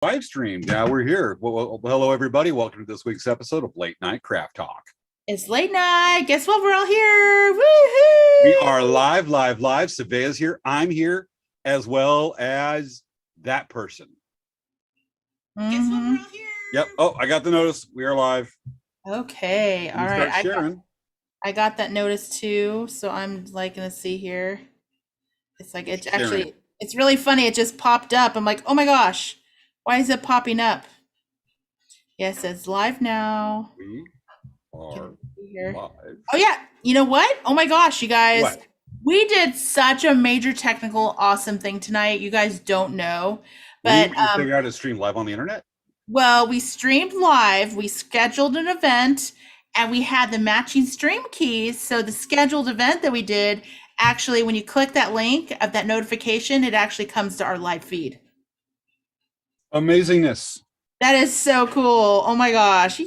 Live stream. Now we're here. Well, hello, everybody. Welcome to this week's episode of Late Night Craft Talk. It's late night. Guess what? We're all here. Woohoo! We are live. Savea's here. I'm here, as well as that person. Guess what? We're all here. Yep. Oh, I got the notice. We are live. Okay. All right. I got that notice too. So I'm like gonna see here. It's like it's really funny. It just popped up. I'm like, oh my gosh, why is it popping up? Yeah, it says live now. We are live. Oh yeah. You know what? Oh my gosh, you guys. What? We did such a major technical awesome thing tonight. You guys don't know. But we figured out how to stream live on the internet. Well, we streamed live, we scheduled an event, and we had the matching stream keys. So the scheduled event that we did, actually, when you click that link of that notification, it actually comes to our live feed. Amazingness. That is so cool. Oh my gosh. Yay!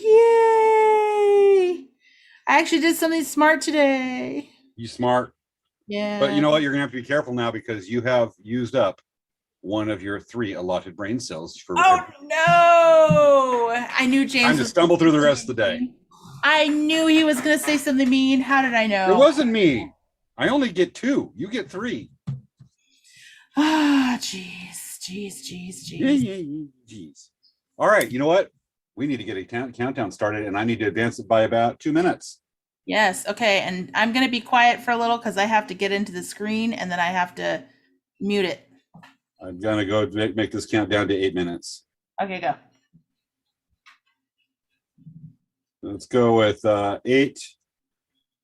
I actually did something smart today. You smart. Yeah. But you know what? You're going to have to be careful now because you have used up one of your 3 allotted brain cells. No! I knew James Time to stumble through the rest of the day. I knew he was going to say something mean. How did I know? It wasn't me. I only get 2. You get 3. Ah, jeez. All right. You know what? We need to get a countdown started, and I need to advance it by about 2 minutes. Yes. Okay. And I'm going to be quiet for a little because I have to get into the screen and then I have to mute it. I'm going to go make this count down to 8 minutes. Okay, go. Let's go with 8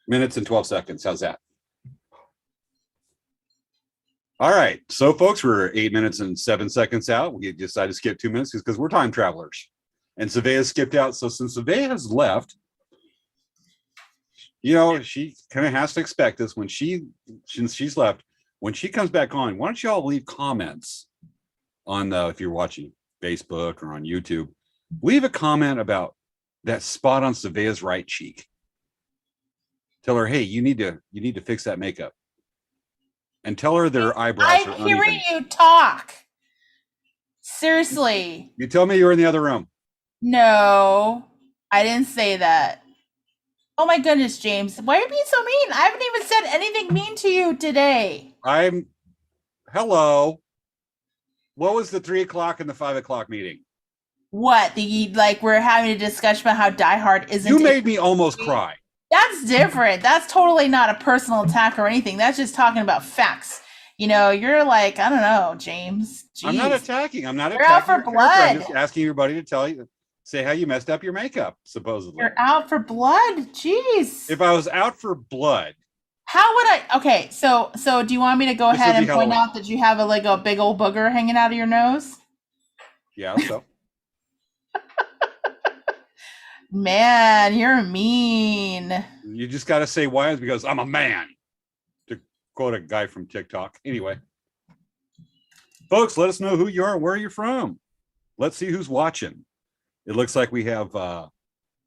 minutes and 12 seconds. How's that? All right. So, folks, we're 8 minutes and 7 seconds out. We decided to skip 2 minutes because we're time travelers. And Savea skipped out. So since Savea has left, you know, she kind of has to expect this since she's left. When she comes back on, why don't you all leave comments on if you're watching Facebook or on YouTube, leave a comment about that spot on Savea's right cheek. Tell her, hey, you need to fix that makeup. And tell her their eyebrows are uneven. I'm hearing you talk. Seriously. You tell me you were in the other room. No, I didn't say that. Oh my goodness, James. Why are you being so mean? I haven't even said anything mean to you today. Hello. What was the 3 o'clock and the 5 o'clock meeting? What? We're having a discussion about how Die Hard isn't. You made me almost cry. That's different. That's totally not a personal attack or anything. That's just talking about facts. You know, you're like, I don't know, James. Jeez. I'm not attacking. You're attacking. Out for blood. I'm just asking everybody to say how you messed up your makeup, supposedly. You're out for blood? Jeez. If I was out for blood. How would I? Okay, so do you want me to go ahead and point out that you have a big old booger hanging out of your nose? Yeah, so. Man, you're mean. You just got to say why is because I'm a man, to quote a guy from TikTok. Anyway, folks, let us know who you are and where you're from. Let's see who's watching. It looks like we have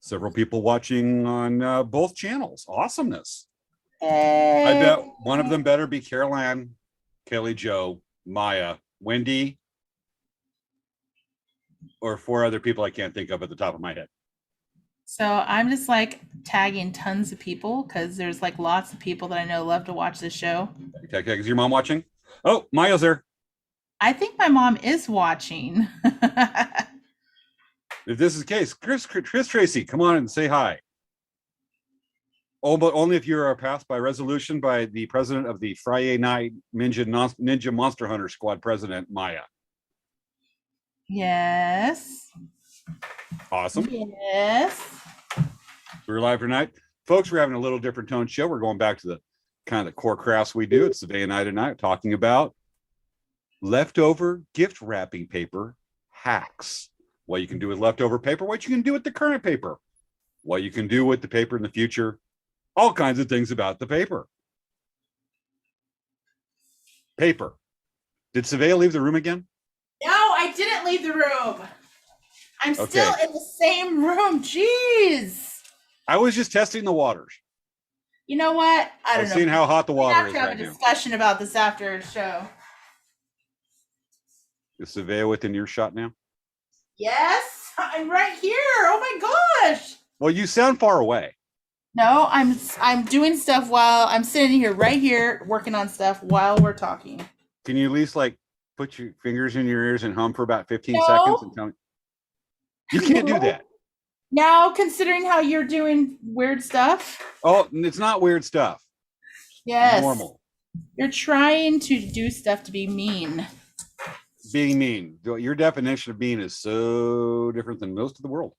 several people watching on both channels. Awesomeness. Hey. I bet one of them better be Caroline, Kelly Jo, Maya, Wendy, or 4 other people I can't think of at the top of my head. So I'm just tagging tons of people because there's lots of people that I know love to watch this show. Okay, is your mom watching? Oh, Maya's there. I think my mom is watching. If this is the case, Chris Tracy, come on and say hi. Oh, but only if you're passed by resolution by the president of the Friday Night Ninja Monster Hunter Squad president, Maya. Yes. Awesome. Yes. We're live tonight. Folks, we're having a little different tone show. We're going back to the kind of the core crafts we do. It's the day and night tonight talking about leftover gift wrapping paper hacks. What you can do with leftover paper, what you can do with the current paper, what you can do with the paper in the future, all kinds of things about the paper. Paper. Did Savea leave the room again? No, I didn't leave the room. I'm still in the same room. Jeez. I was just testing the waters. You know what? I don't know. Seeing how hot the water is. We have to have a discussion about this after the show. Is Savea within earshot now? Yes, I'm right here. Oh my gosh. Well, you sound far away. No, I'm doing stuff while I'm sitting here right here working on stuff while we're talking. Can you at least like put your fingers in your ears and hum for about 15 No. seconds and tell me? You can't do that. Now, considering how you're doing weird stuff. Oh, it's not weird stuff. Yes. Normal. You're trying to do stuff to be mean. Being mean. Your definition of mean is so different than most of the world.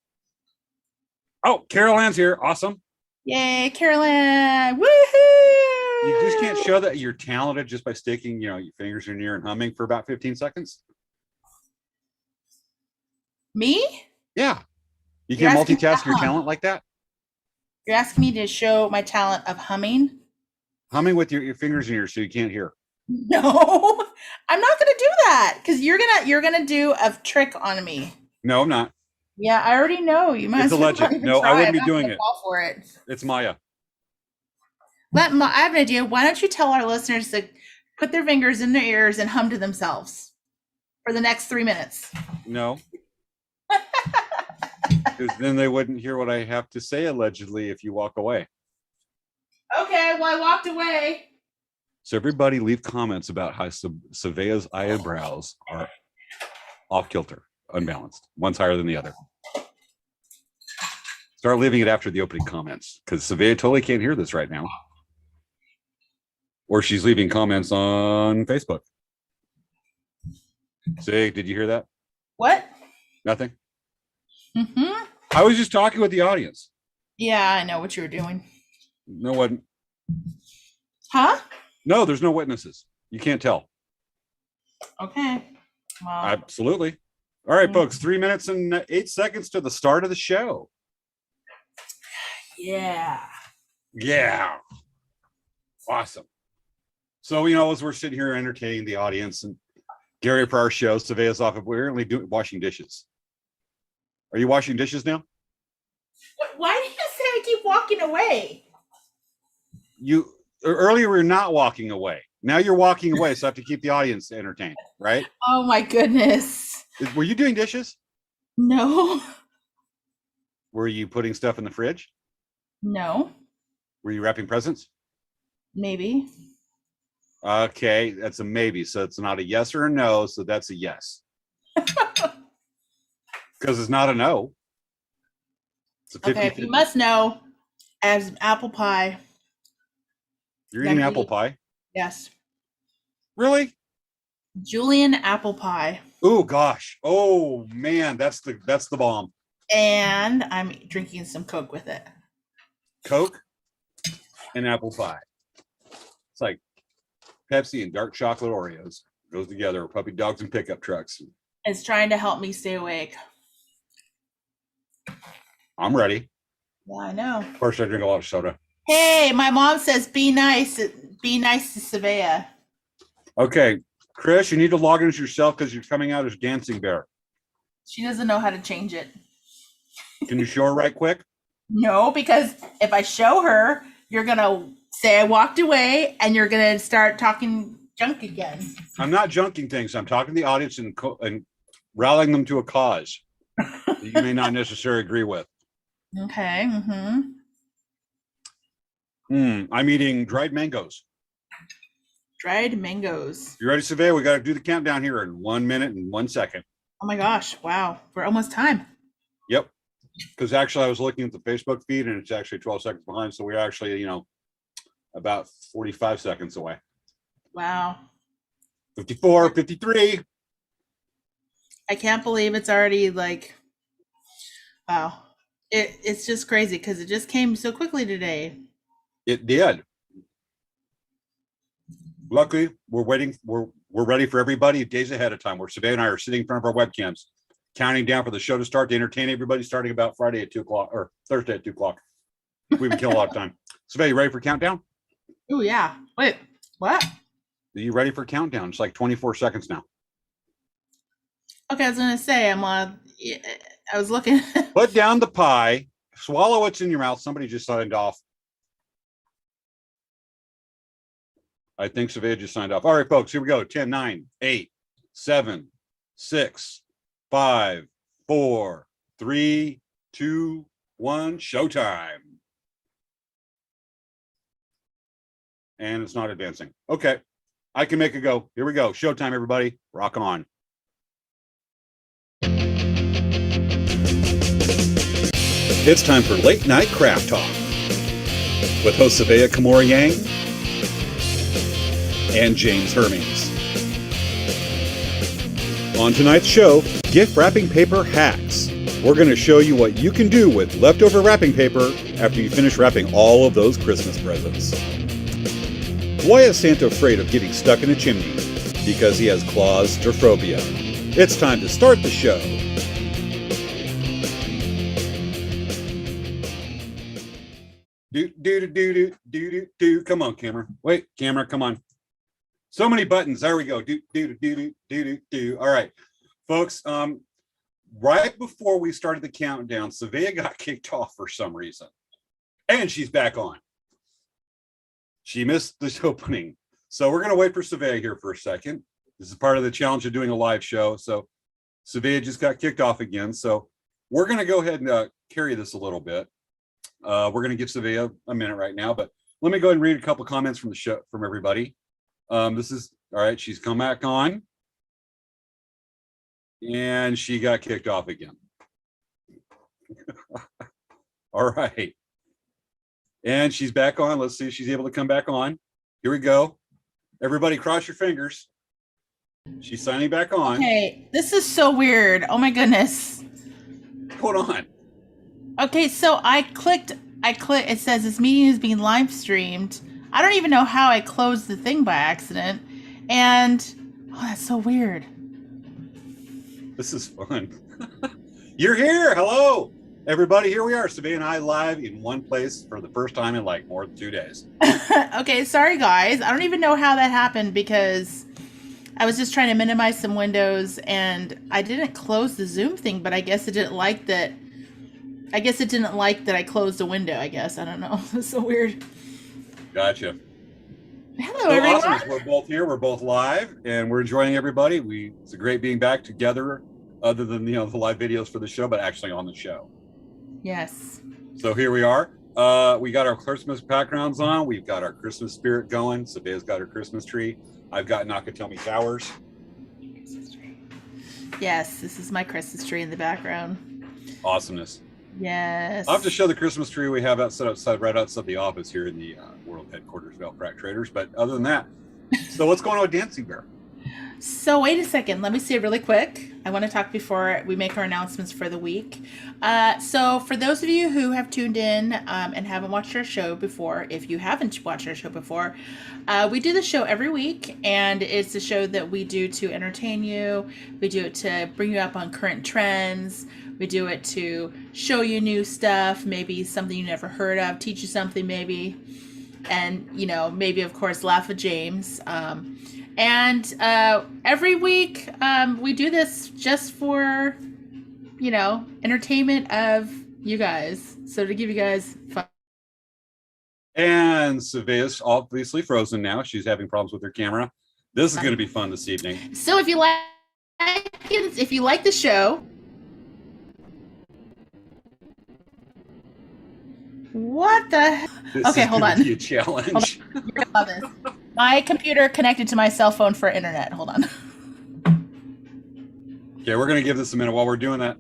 Oh, Carol Ann's here. Awesome. Yay, Carolyn. Woohoo! You just can't show that you're talented just by sticking, your fingers in your ear and humming for about 15 seconds. Me? Yeah. You can't multitask your talent like that? You're asking me to show my talent of humming? Humming with your fingers in your ear so you can't hear. No, I'm not gonna do that because you're gonna do a trick on me. No, I'm not. Yeah, I already know. You must. It's a legend. No, I wouldn't be doing it. Fall for it. It's Maya. I have an idea. Why don't you tell our listeners to put their fingers in their ears and hum to themselves for the next 3 minutes? No. Because then they wouldn't hear what I have to say, allegedly, if you walk away. Okay, well, I walked away. So everybody leave comments about how Savea's eyebrows are off kilter, unbalanced. One's higher than the other. Start leaving it after the opening comments because Savea totally can't hear this right now. Or she's leaving comments on Facebook. Say, did you hear that? What? Nothing? Mm-hmm. I was just talking with the audience. Yeah, I know what you were doing. No one. Huh? No, there's no witnesses. You can't tell. Okay. Well. Absolutely. All right, folks. 3 minutes and 8 seconds to the start of the show. Yeah. Yeah. Awesome. So, as we're sitting here entertaining the audience and Gary for our show, Savea's off. We're only washing dishes. Are you washing dishes now? Why did you say I keep walking away? Earlier we were not walking away. Now you're walking away, so I have to keep the audience entertained, right? Oh my goodness. Were you doing dishes? No. Were you putting stuff in the fridge? No. Were you wrapping presents? Maybe. Okay, that's a maybe. So it's not a yes or a no. So that's a yes. Because it's not a no. It's a 50, okay, you must know as apple pie. You're eating apple pie? Yes. Really? Julian apple pie. Oh gosh. Oh man, that's the bomb. And I'm drinking some Coke with it. Coke and apple pie. It's like Pepsi and dark chocolate Oreos. Goes together. Puppy dogs and pickup trucks. It's trying to help me stay awake. I'm ready. Yeah, I know. Of course, I drink a lot of soda. Hey, my mom says be nice. Be nice to Savea. Okay, Chris, you need to log in as yourself because you're coming out as Dancing Bear. She doesn't know how to change it. Can you show her right quick? No, because if I show her, you're going to say I walked away and you're going to start talking junk again. I'm not junking things. I'm talking to the audience and rallying them to a cause that you may not necessarily agree with. Okay. Mm-hmm. I'm eating dried mangoes. Dried mangoes. You ready, Savea? We got to do the countdown here in 1 minute and 1 second. Oh my gosh. Wow. We're almost time. Yep. Because actually I was looking at the Facebook feed and it's actually 12 seconds behind. So we're actually, about 45 seconds away. Wow. 54, 53. I can't believe it's already wow. It's just crazy because it just came so quickly today. It did. Luckily, we're waiting. We're ready for everybody days ahead of time. Where Savea and I are sitting in front of our webcams, counting down for the show to start to entertain everybody, starting about Friday at 2 o'clock or Thursday at 2 o'clock. We can kill a lot of time. Savea, you ready for countdown? Oh yeah. Wait, what? Are you ready for countdown? It's like 24 seconds now. Okay, I was gonna say I was looking. Put down the pie. Swallow what's in your mouth. Somebody just signed off. I think Savea just signed off. All right, folks, here we go. 10, 9, 8, 7, 6, 5, 4, 3, 2, 1, showtime. And it's not advancing. Okay, I can make it go. Here we go. Showtime, everybody. Rock on. It's time for Late Night Craft Talk with hosts Savea Kimura Yang and James Hermes. On tonight's show, gift wrapping paper hacks. We're going to show you what you can do with leftover wrapping paper after you finish wrapping all of those Christmas presents. Why is Santa afraid of getting stuck in a chimney? Because he has claustrophobia. It's time to start the show. Do. Come on, camera. Wait, camera, come on. So many buttons. There we go. Do. All right, folks. Right before we started the countdown, Savea got kicked off for some reason, and she's back on. She missed this opening, so we're gonna wait for Savea here for a second. This is part of the challenge of doing a live show. So Savea just got kicked off again, so we're gonna go ahead and carry this a little bit. We're gonna give Savea a minute right now, but let me go ahead and read a couple comments from the show from everybody. This is all right. She's come back on, and she got kicked off again. All right. And she's back on. Let's see if she's able to come back on. Here we go. Everybody cross your fingers. She's signing back on. Okay, this is so weird. Oh my goodness. Hold on. Okay, so I clicked, it says this meeting is being live streamed. I don't even know how I closed the thing by accident. And, oh, that's so weird. This is fun. You're here. Hello. Everybody, here we are, Savea and I live in one place for the first time in like more than 2 days. Okay, sorry guys. I don't even know how that happened because I was just trying to minimize some windows and I didn't close the Zoom thing, but I guess it didn't like that. I guess it didn't like that I closed the window, I guess. I don't know. It's so weird. Gotcha. Hello, everyone. Awesome. We're both here. We're both live and we're enjoying everybody. It's a great being back together other than, the live videos for the show, but actually on the show. Yes. So here we are. We got our Christmas backgrounds on. We've got our Christmas spirit going. Sabea's got her Christmas tree. I've got Nakatomi Towers. Yes, this is my Christmas tree in the background. Awesomeness. Yes. I'll have to show the Christmas tree we have right outside the office here in the world headquarters of Elk Rack Traders. But other than that, so what's going on with Dancing Bear? So wait a second. Let me see it really quick. I want to talk before we make our announcements for the week. So for those of you who have tuned in and haven't watched our show before, if you haven't watched our show before, we do the show every week, and it's a show that we do to entertain you. We do it to bring you up on current trends. We do it to show you new stuff, maybe something you never heard of, teach you something maybe, and maybe of course laugh at James. And every week we do this just for, entertainment of you guys. So to give you guys fun. And Savea's obviously frozen now. She's having problems with her camera. This is going to be fun this evening. So if you like the show, what the? Okay, hold on. Be a challenge. Hold on. You're gonna love this. My computer connected to my cell phone for internet. Hold on. Okay, we're going to give this a minute while we're doing that.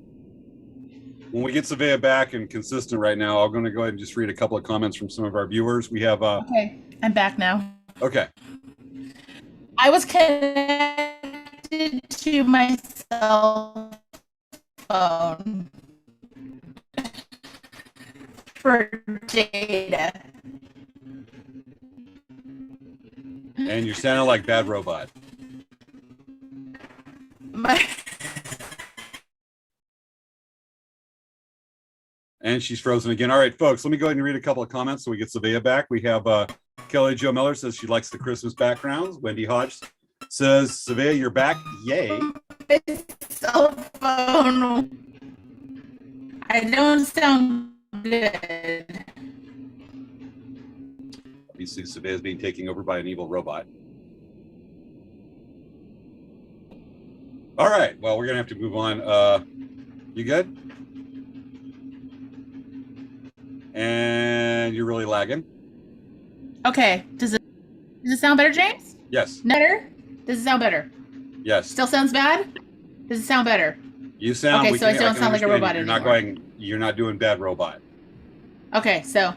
When we get Savea back and consistent right now, I'm going to go ahead and just read a couple of comments from some of our viewers. We have Okay, I'm back now. Okay. I was connected to my cell phone for data. And you sounded like Bad Robot. And she's frozen again. All right, folks, let me go ahead and read a couple of comments so we get Savea back. We have Kelly Jo Miller says she likes the Christmas backgrounds. Wendy Hodge says, Savea, you're back. Yay. Cell phone. I don't sound good. Obviously, Savea is being taken over by an evil robot. All right, well, we're going to have to move on. You good? And you're really lagging. Okay. Does it sound better, James? Yes. Better? Does it sound better? Yes. Still sounds bad? Does it sound better? You sound okay. So I don't sound like a robot anymore. You're not doing bad robot. Okay. So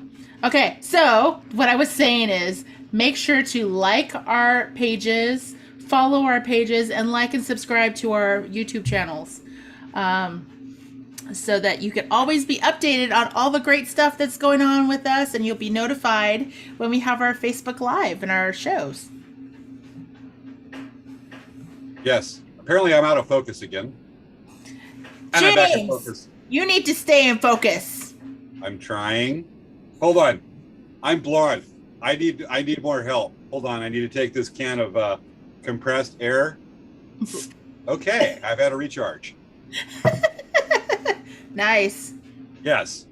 what I was saying is make sure to like our pages, follow our pages, and like and subscribe to our YouTube channels. So that you can always be updated on all the great stuff that's going on with us, and you'll be notified when we have our Facebook Live and our shows. Yes. Apparently I'm out of focus again. And James, I'm back in focus. You need to stay in focus. I'm trying. Hold on. I'm blonde. I need more help. Hold on. I need to take this can of compressed air. Okay. I've had a recharge. Nice. Yes.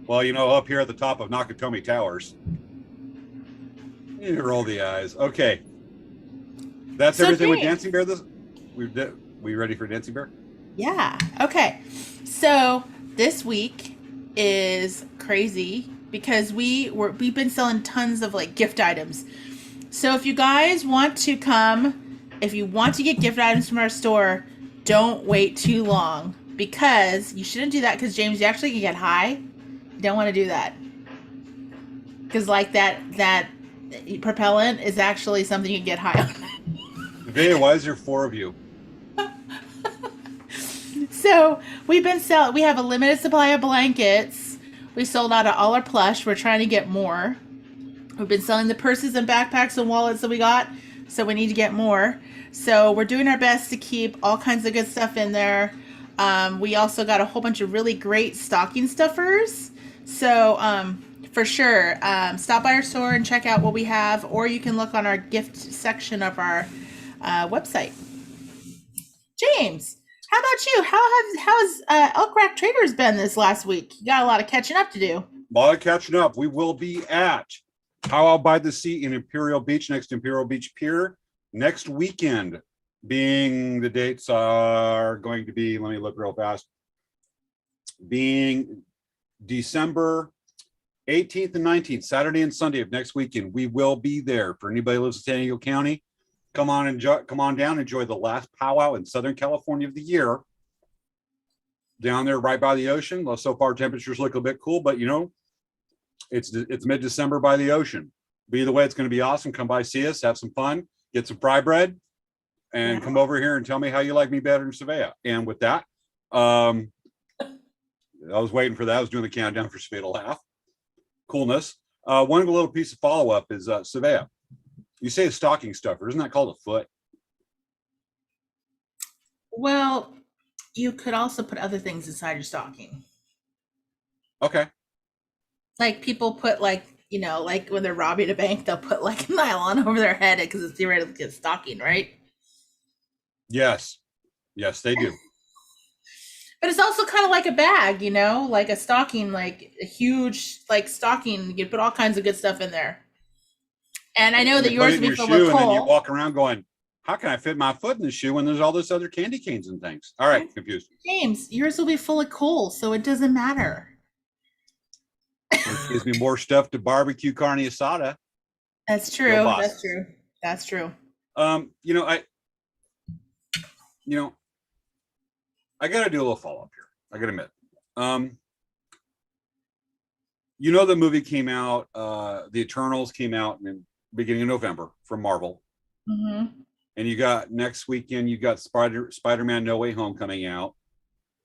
Well, up here at the top of Nakatomi Towers. You roll the eyes. Okay. That's so everything with Dancing Bear. We ready for Dancing Bear? Yeah. Okay. So this week is crazy because we've been selling tons of like gift items. So if you guys want to come, if you want to get gift items from our store, don't wait too long. Because you shouldn't do that because, James, you actually can get high. You don't want to do that. Because, like, that propellant is actually something you can get high on. Veda, why is there 4 of you? So, we have a limited supply of blankets. We sold out of all our plush. We're trying to get more. We've been selling the purses and backpacks and wallets that we got. So, we need to get more. So, we're doing our best to keep all kinds of good stuff in there. We also got a whole bunch of really great stocking stuffers. So, for sure, stop by our store and check out what we have, or you can look on our gift section of our website. James, how about you? How's Elk Rack Traders been this last week? You got a lot of catching up to do. A lot of catching up. We will be at Powwow by the Sea in Imperial Beach, next to Imperial Beach Pier, next weekend. Being the dates are going to be, let me look real fast, being December 18th and 19th, Saturday and Sunday of next weekend. We will be there. For anybody who lives in San Diego County, come on down, enjoy the last powwow in Southern California of the year. Down there right by the ocean. Well, so far temperatures look a bit cool, but it's mid-December by the ocean. But either way, it's going to be awesome. Come by, see us, have some fun, get some fry bread. And come over here and tell me how you like me better than Savea. And with that, I was waiting for that. I was doing the countdown for Savea to laugh. Coolness. One little piece of follow-up is Savea. You say a stocking stuffer. Isn't that called a foot? Well, you could also put other things inside your stocking. Okay. Like people put like when they're robbing a bank, they'll put like nylon over their head because it's theoretically a stocking, right? Yes, they do. But it's also kind of like a bag, like a stocking, like a huge like stocking. You put all kinds of good stuff in there. And I know that yours would be filled with coal. And then you walk around going, how can I fit my foot in the shoe when there's all this other candy canes and things? All right, confused. James, yours will be full of coal, so it doesn't matter. It gives me more stuff to barbecue carne asada. That's true. That's true. I got to do a little follow-up here. I got to admit. The movie came out, The Eternals came out in the beginning of November from Marvel. Mm-hmm. And you got next weekend, you got Spider-Man No Way Home coming out.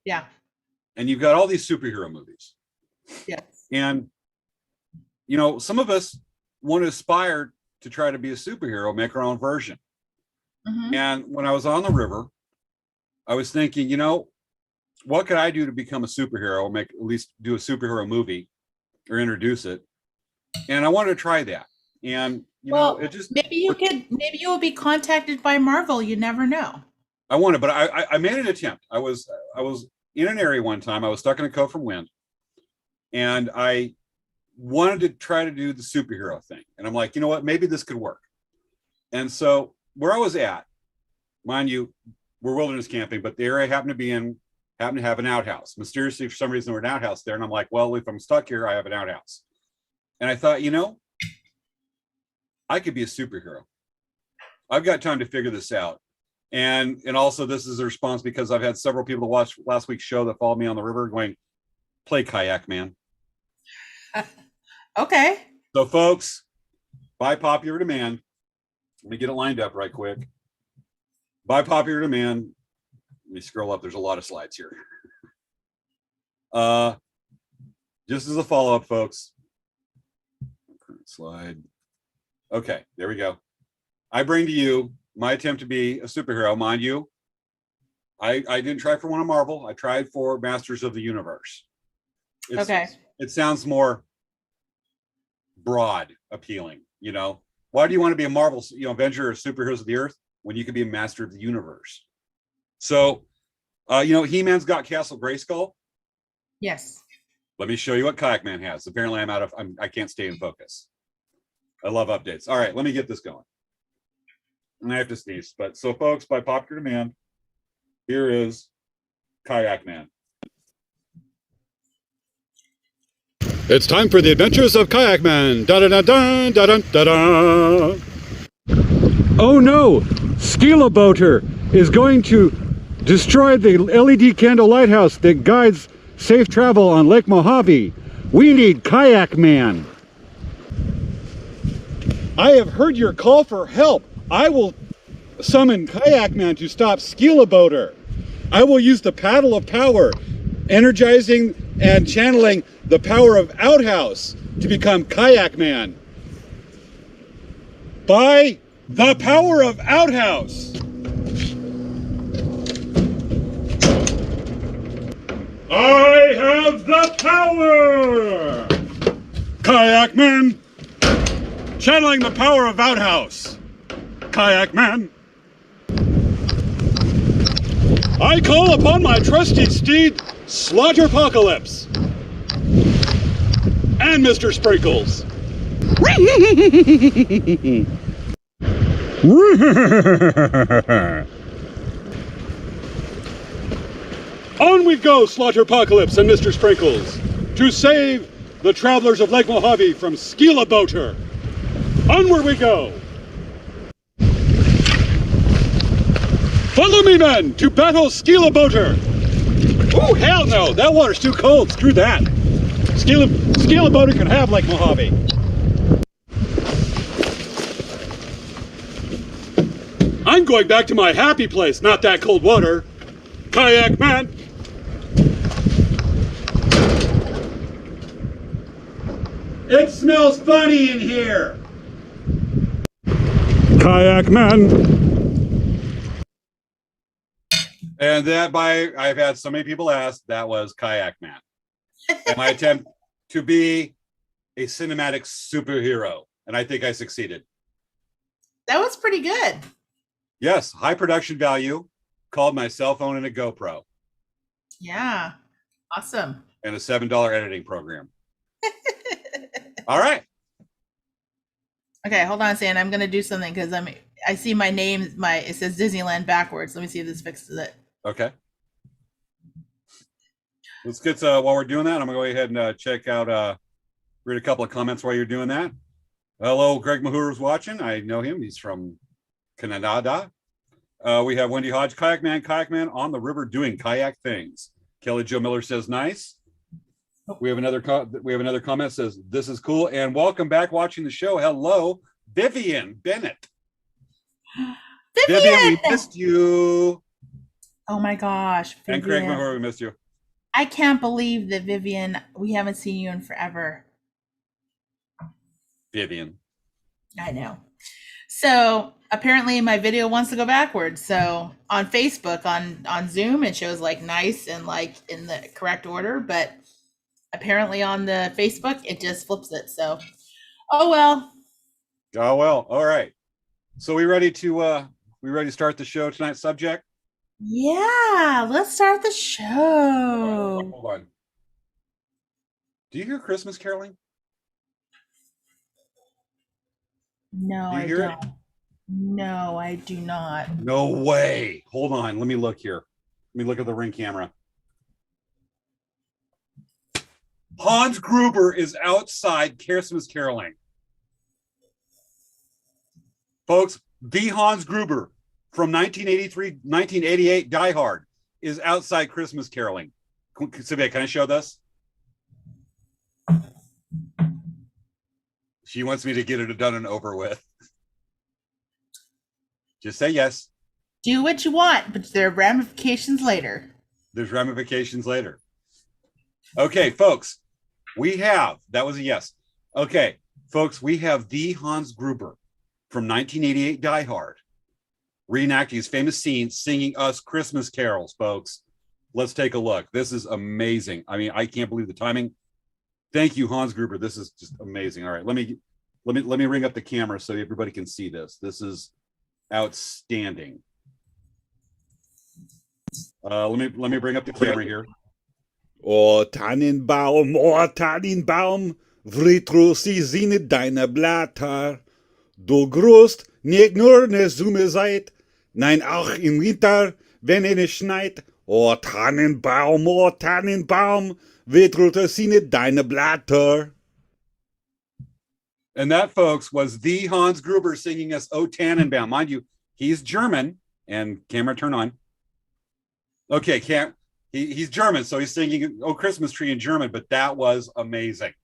Yeah. And you've got all these superhero movies. Yes. And, some of us want to aspire to try to be a superhero, make our own version. Mm-hmm. And when I was on the river, I was thinking, what could I do to become a superhero, or at least do a superhero movie or introduce it? And I wanted to try that. And it just maybe you will be contacted by Marvel. You never know. I wanted, but I made an attempt. I was in an area one time. I was stuck in a cove from wind, and I wanted to try to do the superhero thing. And I'm like, you know what? Maybe this could work. And so where I was at, mind you, we're wilderness camping, but the area I happened to be in happen to have an outhouse. Mysteriously, for some reason, there was an outhouse there. And I'm like, well, if I'm stuck here, I have an outhouse. And I thought, I could be a superhero. I've got time to figure this out. And also, this is a response because I've had several people to watch last week's show that followed me on the river going, play Kayak Man. Okay. So, folks, by popular demand, let me get it lined up right quick. By popular demand, let me scroll up. There's a lot of slides here. Just as a follow-up, folks. Current slide. Okay, there we go. I bring to you my attempt to be a superhero. Mind you, I didn't try for one of Marvel. I tried for Masters of the Universe. Okay. It sounds more broad appealing, Why do you want to be a Marvel, Avenger or Superheroes of the Earth when you could be a Master of the Universe? So, He-Man's got Castle Grayskull. Yes. Let me show you what Kayak Man has. Apparently, I can't stay in focus. I love updates. All right, let me get this going. And I have to sneeze. But so, folks, by popular demand, here is Kayak Man. It's time for the adventures of Kayak Man. Da da da da da da da da. Oh no! Skilaboter is going to destroy the LED candle lighthouse that guides safe travel on Lake Mojave. We need Kayak Man. I have heard your call for help. I will summon Kayak Man to stop Skilaboter. I will use the paddle of power, energizing and channeling the power of Outhouse to become Kayak Man. By the power of Outhouse. I have the power! Kayak Man! Channeling the power of Outhouse. Kayak Man. I call upon my trusty steed, Slaughterpocalypse. And Mr. Sprinkles. On we go, Slaughterpocalypse and Mr. Sprinkles, to save the travelers of Lake Mojave from Skilaboter. Onward we go! Follow me, men, to battle Skilaboter! Oh, hell no! That water's too cold. Screw that. Skilaboter can have Lake Mojave. I'm going back to my happy place, not that cold water. Kayak Man! It smells funny in here! Kayak Man! And I've had so many people ask, that was Kayak Man. And my attempt to be a cinematic superhero. And I think I succeeded. That was pretty good. Yes, high production value, called my cell phone and a GoPro. Yeah, awesome. And a $7 editing program. All right. Okay, hold on, Stan. I'm gonna do something because I see my name. It says Disneyland backwards. Let me see if this fixes it. Okay. Let's get while we're doing that, I'm gonna go ahead and check out. Read a couple of comments while you're doing that. Hello, Greg Mahuru's watching. I know him. He's from Canada. We have Wendy Hodge, Kayak Man on the river doing kayak things. Kelly Jo Miller says nice. We have another comment says this is cool and welcome back watching the show. Hello, Vivian Bennett. Vivian, we missed you. Oh my gosh, Vivian. And Craig Mahor, we missed you. I can't believe that, Vivian. We haven't seen you in forever. Vivian. I know. So apparently my video wants to go backwards. So on Facebook, on Zoom, it shows like nice and like in the correct order, but apparently on the Facebook, it just flips it. So, oh well. Oh well. All right. So we ready to start the show tonight's subject? Yeah, let's start the show. Hold on. Do you hear Christmas caroling? No, I don't. No, I do not. No way. Hold on. Let me look here. Let me look at the Ring camera. Hans Gruber is outside Christmas caroling. Folks, the Hans Gruber from 1983, 1988 Die Hard is outside Christmas caroling. Sylvia, can I show this? She wants me to get it done and over with. Just say yes. Do what you want, but there are ramifications later. There's ramifications later. Okay, folks, that was a yes. Okay, folks, we have the Hans Gruber from 1988 Die Hard reenacting his famous scene, singing us Christmas carols, folks. Let's take a look. This is amazing. I mean, I can't believe the timing. Thank you, Hans Gruber. This is just amazing. All right, let me ring up the camera so everybody can see this. This is outstanding. Let me bring up the camera here. O Tannenbaum, writrosi sind deine Blätter. Du grüßt nicht nur ne Summe seid, nein auch im Winter, wenn es schneit. O Tannenbaum, writrosi sind deine Blätter. And that, folks, was the Hans Gruber singing us O Tannenbaum. Mind you, he's German. And camera, turn on. Okay, he's German, so he's singing "Oh Christmas Tree" in German, but that was amazing.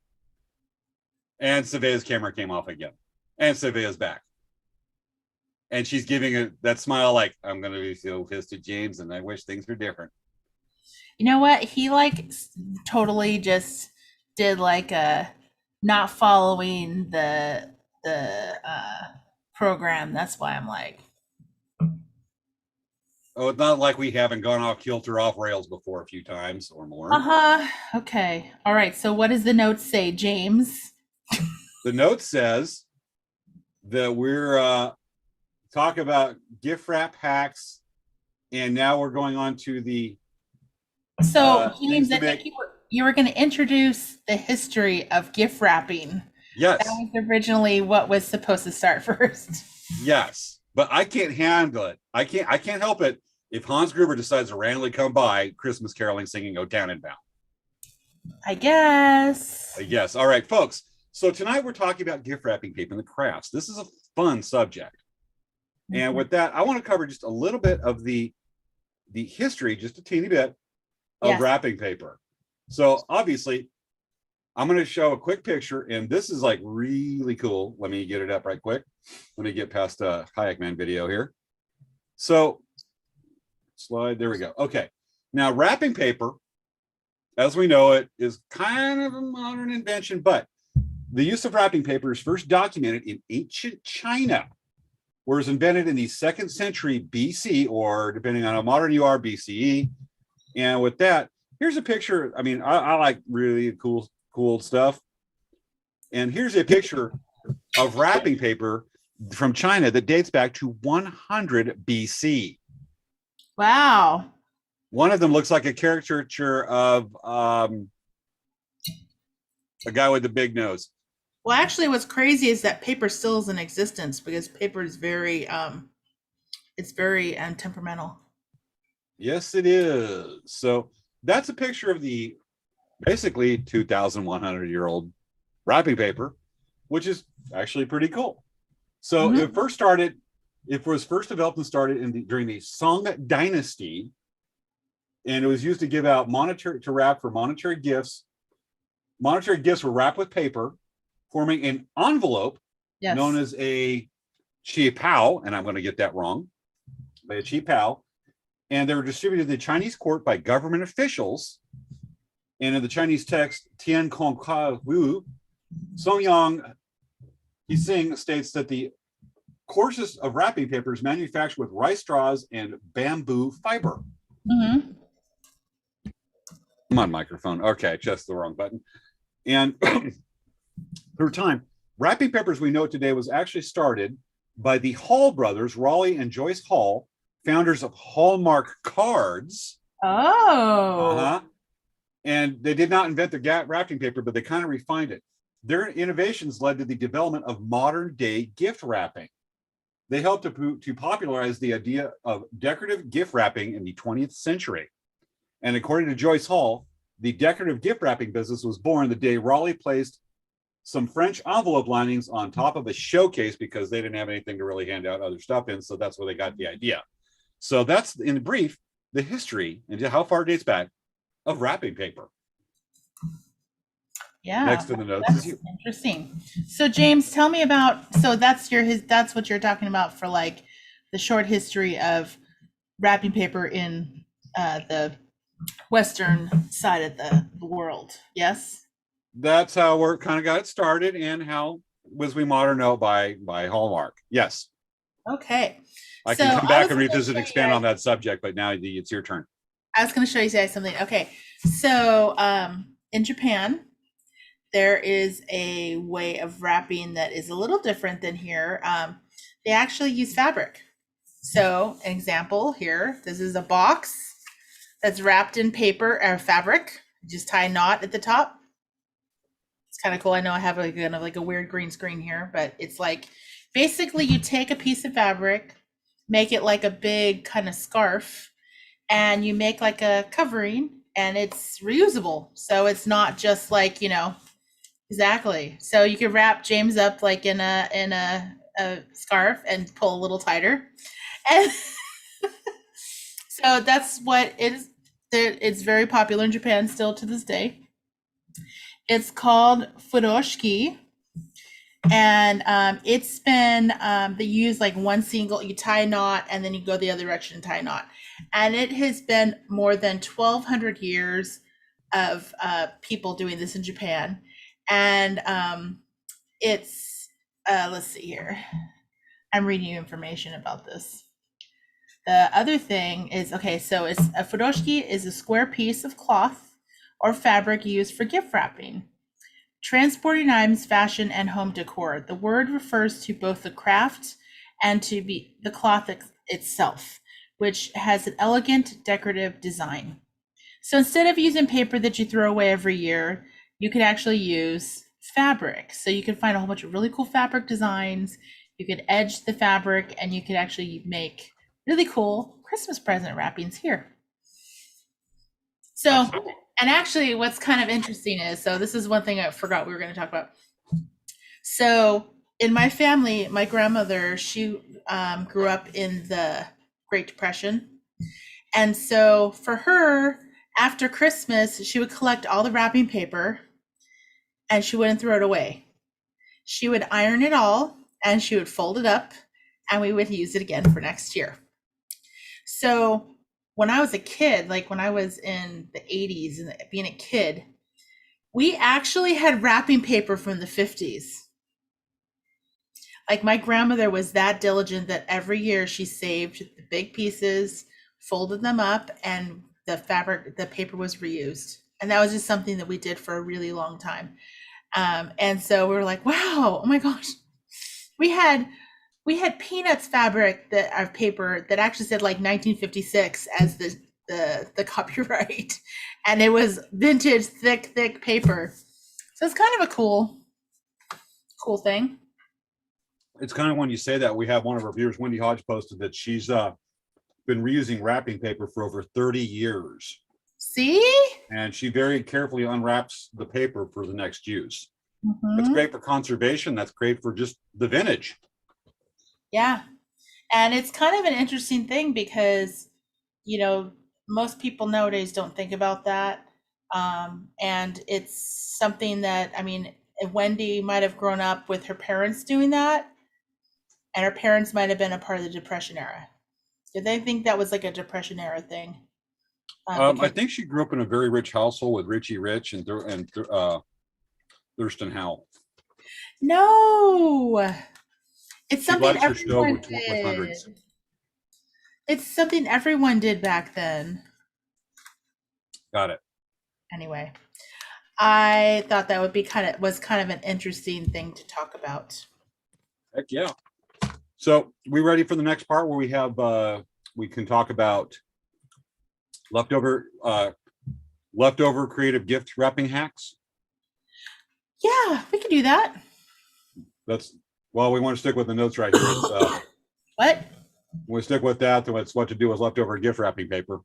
And Savea's camera came off again, and Savea's back, and she's giving that smile like, "I'm going to be so pissed at James, and I wish things were different." You know what? He totally just did a not following the program. That's why I'm like. Oh, it's not like we haven't gone off kilter, off rails before a few times or more. Okay. All right. So what does the note say, James? The note says that we're talking about gift wrap hacks, and now we're going on to the. So James, I think you were going to introduce the history of gift wrapping. Yes. That was originally what was supposed to start first. Yes. But I can't handle it. I can't help it if Hans Gruber decides to randomly come by Christmas caroling singing "O Tannenbaum." I guess. All right, folks. So tonight we're talking about gift wrapping paper and the crafts. This is a fun subject. Mm-hmm. And with that, I want to cover just a little bit of the history, just a teeny bit of wrapping paper. So obviously, I'm going to show a quick picture, and this is really cool. Let me get it up right quick. Let me get past the Kayak Man video here. So, slide, there we go. Okay, now wrapping paper, as we know it, is kind of a modern invention, but the use of wrapping paper is first documented in ancient China, where it was invented in the 2nd century BC, or depending on how modern you are, BCE. And with that, here's a picture. I mean, I like really cool stuff. And here's a picture of wrapping paper from China that dates back to 100 BC. Wow. One of them looks like a caricature of a guy with the big nose. Well, actually, what's crazy is that paper still is in existence because paper is very temperamental. Yes, it is. So that's a picture of the basically 2,100-year-old wrapping paper, which is actually pretty cool. So it was first developed and started during the Song Dynasty, and it was used to give out wrap for monetary gifts. Monetary gifts were wrapped with paper, forming an envelope known as a qipao, and I'm going to get that wrong, but a qipao, and they were distributed to the Chinese court by government officials. And in the Chinese text, Tian Kong Ka Wu, Song Yang Yixing states that the coarsest of wrapping paper is manufactured with rice straws and bamboo fiber. Mm-hmm. Come on, microphone. Okay, just the wrong button. And through time, wrapping paper as we know it today was actually started by the Hall brothers, Raleigh and Joyce Hall, founders of Hallmark cards. Oh. And they did not invent the wrapping paper, but they kind of refined it. Their innovations led to the development of modern day gift wrapping. They helped to popularize the idea of decorative gift wrapping in the 20th century. And according to Joyce Hall, the decorative gift wrapping business was born the day Raleigh placed some French envelope linings on top of a showcase because they didn't have anything to really hand out other stuff in. So that's where they got the idea. So that's, in brief, the history and how far it dates back of wrapping paper. Yeah. Next to the notes is you. Interesting. So James, tell me about, so that's that's what you're talking about for like the short history of wrapping paper in the Western side of the world. Yes. That's how we kind of got it started, and how was we modern know by Hallmark. Yes. Okay. I can come back and revisit, expand on that subject, but now it's your turn. I was going to show you guys something. Okay. So in Japan, there is a way of wrapping that is a little different than here. They actually use fabric. So an example here, this is a box that's wrapped in paper or fabric. Just tie a knot at the top. It's kind of cool. I know I have like a weird green screen here, but it's like basically you take a piece of fabric, make it like a big kind of scarf, and you make like a covering, and it's reusable. So it's not just like, exactly. So you could wrap James up like in a scarf and pull a little tighter. And so that's what it is. It's very popular in Japan still to this day. It's called furoshiki, and it's been they use like one single, you tie a knot and then you go the other direction and tie a knot, and it has been more than 1,200 years of people doing this in Japan. And it's let's see here, I'm reading you information about this. The other thing is, okay, so it's a furoshiki is a square piece of cloth or fabric used for gift wrapping, transporting items, fashion, and home decor. The word refers to both the craft and to the cloth itself, which has an elegant decorative design. So instead of using paper that you throw away every year, you could actually use fabric. So you can find a whole bunch of really cool fabric designs. You could edge the fabric, and you could actually make really cool Christmas present wrappings here. So, and actually what's kind of interesting is, so this is one thing I forgot we were going to talk about. So in my family, my grandmother, she grew up in the Great Depression. And so for her, after Christmas, she would collect all the wrapping paper and she wouldn't throw it away. She would iron it all and she would fold it up, and we would use it again for next year. So when I was a kid, like when I was in the 80s and being a kid, we actually had wrapping paper from the 50s. Like my grandmother was that diligent that every year she saved the big pieces, folded them up, and the paper was reused. And that was just something that we did for a really long time. And so we were like, wow, oh my gosh, we had Peanuts fabric of paper that actually said like 1956 as the copyright, and it was vintage thick paper. So it's kind of a cool thing. It's kind of, when you say that, we have one of our viewers, Wendy Hodge, posted that she's been reusing wrapping paper for over 30 years. See? And she very carefully unwraps the paper for the next use. Mm-hmm. That's great for conservation. That's great for just the vintage. Yeah. And it's kind of an interesting thing because, most people nowadays don't think about that. And it's something that, Wendy might have grown up with her parents doing that, and her parents might have been a part of the Depression era. Did they think that was like a Depression era thing? I think she grew up in a very rich household with Richie Rich and Thurston Howell. No, it's something everyone with did. hundreds. It's something everyone did back then. Got it. Anyway, I thought that would be kind of an interesting thing to talk about. Heck yeah. So we ready for the next part where we have we can talk about leftover creative gift wrapping hacks? Yeah, we can do that. We want to stick with the notes right here. It's, what? We stick with that. It's what to do with leftover gift wrapping paper.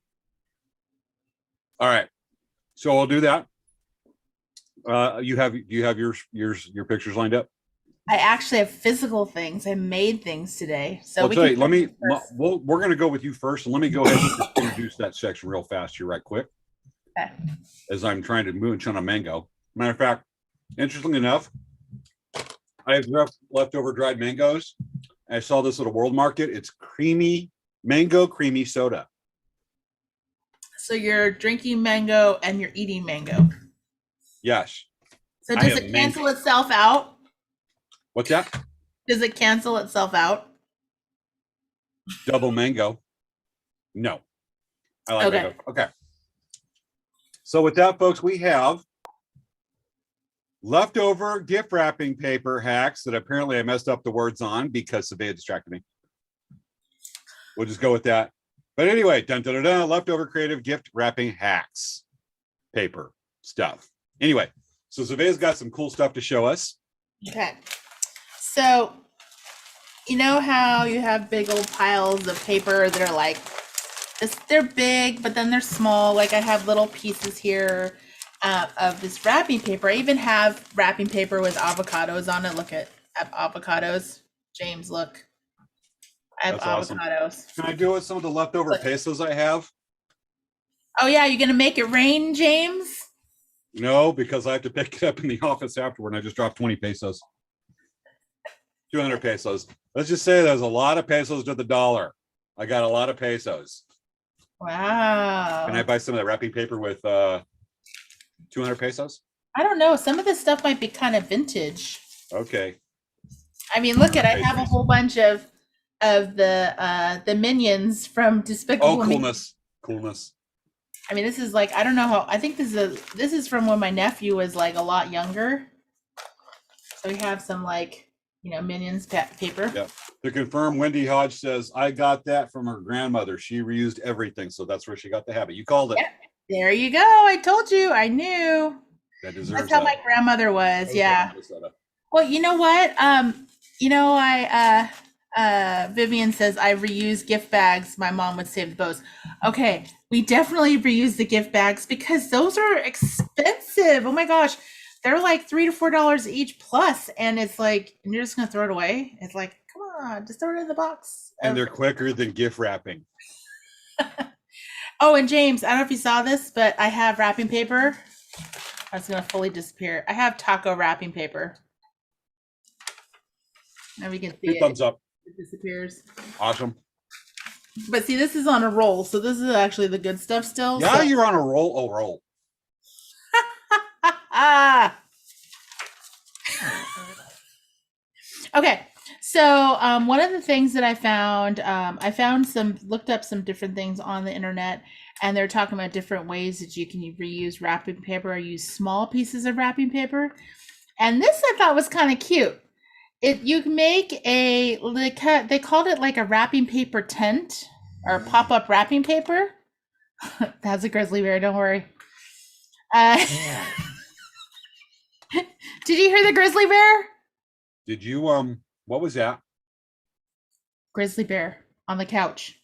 All right. So I'll do that. Do you have your pictures lined up? I actually have physical things. I made things today. So I'll tell you, we're going to go with you first. And let me go ahead and just introduce that section real fast here, right quick. Okay. As I'm trying to munch on a mango. Matter of fact, interestingly enough, I have leftover dried mangoes. I saw this at a World Market. It's mango creamy soda. So you're drinking mango and you're eating mango. Yes. So does it cancel itself out? What's that? Does it cancel itself out? Double mango? No. I like mango. Okay. So with that, folks, we have leftover gift wrapping paper hacks that apparently I messed up the words on because Savea distracted me. We'll just go with that. But anyway, leftover creative gift wrapping hacks, paper stuff. Anyway, so Savea's got some cool stuff to show us. Okay. So, you know how you have big old piles of paper that are like this, they're big, but then they're small. Like I have little pieces here of this wrapping paper. I even have wrapping paper with avocados on it. Look at avocados. James, look. I have avocados. Awesome. Can I do it with some of the leftover pesos I have? Oh yeah, you're gonna make it rain, James? No, because I have to pick it up in the office afterward, and I just dropped 20 pesos. 200 pesos. Let's just say there's a lot of pesos to the dollar. I got a lot of pesos. Wow. Can I buy some of that wrapping paper with 200 pesos? I don't know. Some of this stuff might be kind of vintage. Okay. I mean, look at I have a whole bunch of the minions from Despicable Me. Coolness. I mean, this is like, I don't know how, I think this is from when my nephew was like a lot younger. So we have some like, Minions paper. Yeah. To confirm, Wendy Hodge says, I got that from her grandmother. She reused everything. So that's where she got the habit. You called it. Yeah, there you go. I told you. I knew. That's how my grandmother was. Yeah. Well, you know what? Vivian says, I reuse gift bags. My mom would save the bows. Okay. We definitely reuse the gift bags because those are expensive. Oh my gosh. They're like $3 to $4 each plus, and it's like, and you're just gonna throw it away. It's like, come on, just throw it in the box. And they're quicker than gift wrapping. Oh, and James, I don't know if you saw this, but I have wrapping paper. It's gonna fully disappear. I have taco wrapping paper. Now we can see it. Thumbs up. It disappears. Awesome. But see, this is on a roll, so this is actually the good stuff still. Yeah, so. You're on a roll. Oh, roll. Okay, so one of the things that I found looked up some different things on the internet, and they're talking about different ways that you can reuse wrapping paper or use small pieces of wrapping paper. And this I thought was kind of cute. You can make they called it like a wrapping paper tent or pop-up wrapping paper. That's a grizzly bear, don't worry. Did you hear the grizzly bear? Did you what was that? Grizzly bear on the couch.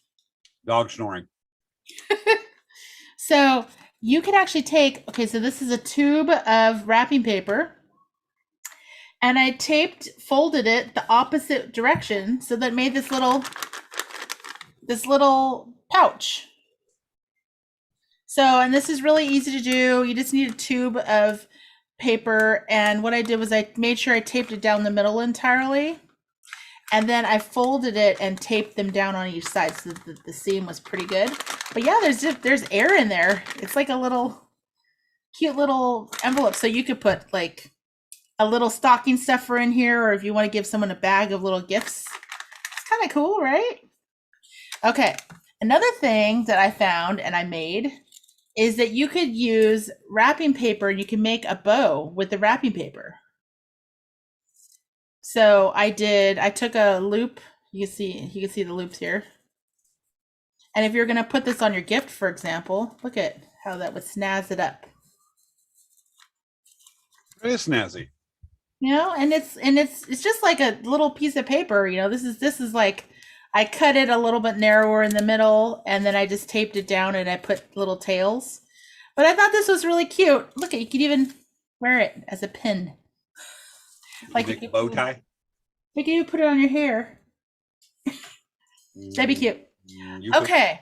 Dog snoring. So you could actually so this is a tube of wrapping paper, and I folded it the opposite direction so that it made this little pouch. So, and this is really easy to do. You just need a tube of paper, and what I did was I made sure I taped it down the middle entirely, and then I folded it and taped them down on each side so that the seam was pretty good. But yeah, there's air in there. It's like a cute little envelope, so you could put like a little stocking stuffer in here, or if you want to give someone a bag of little gifts. It's kind of cool, right? Okay, another thing that I found and I made is that you could use wrapping paper and you can make a bow with the wrapping paper. So I took a loop. You can see the loops here. And if you're going to put this on your gift, for example, look at how that would snazz it up. It is snazzy. And it's just like a little piece of paper. This is like, I cut it a little bit narrower in the middle, and then I just taped it down and I put little tails. But I thought this was really cute. Look, you could even wear it as a pin. Like a bow tie? You could even put it on your hair. That'd be cute. Okay.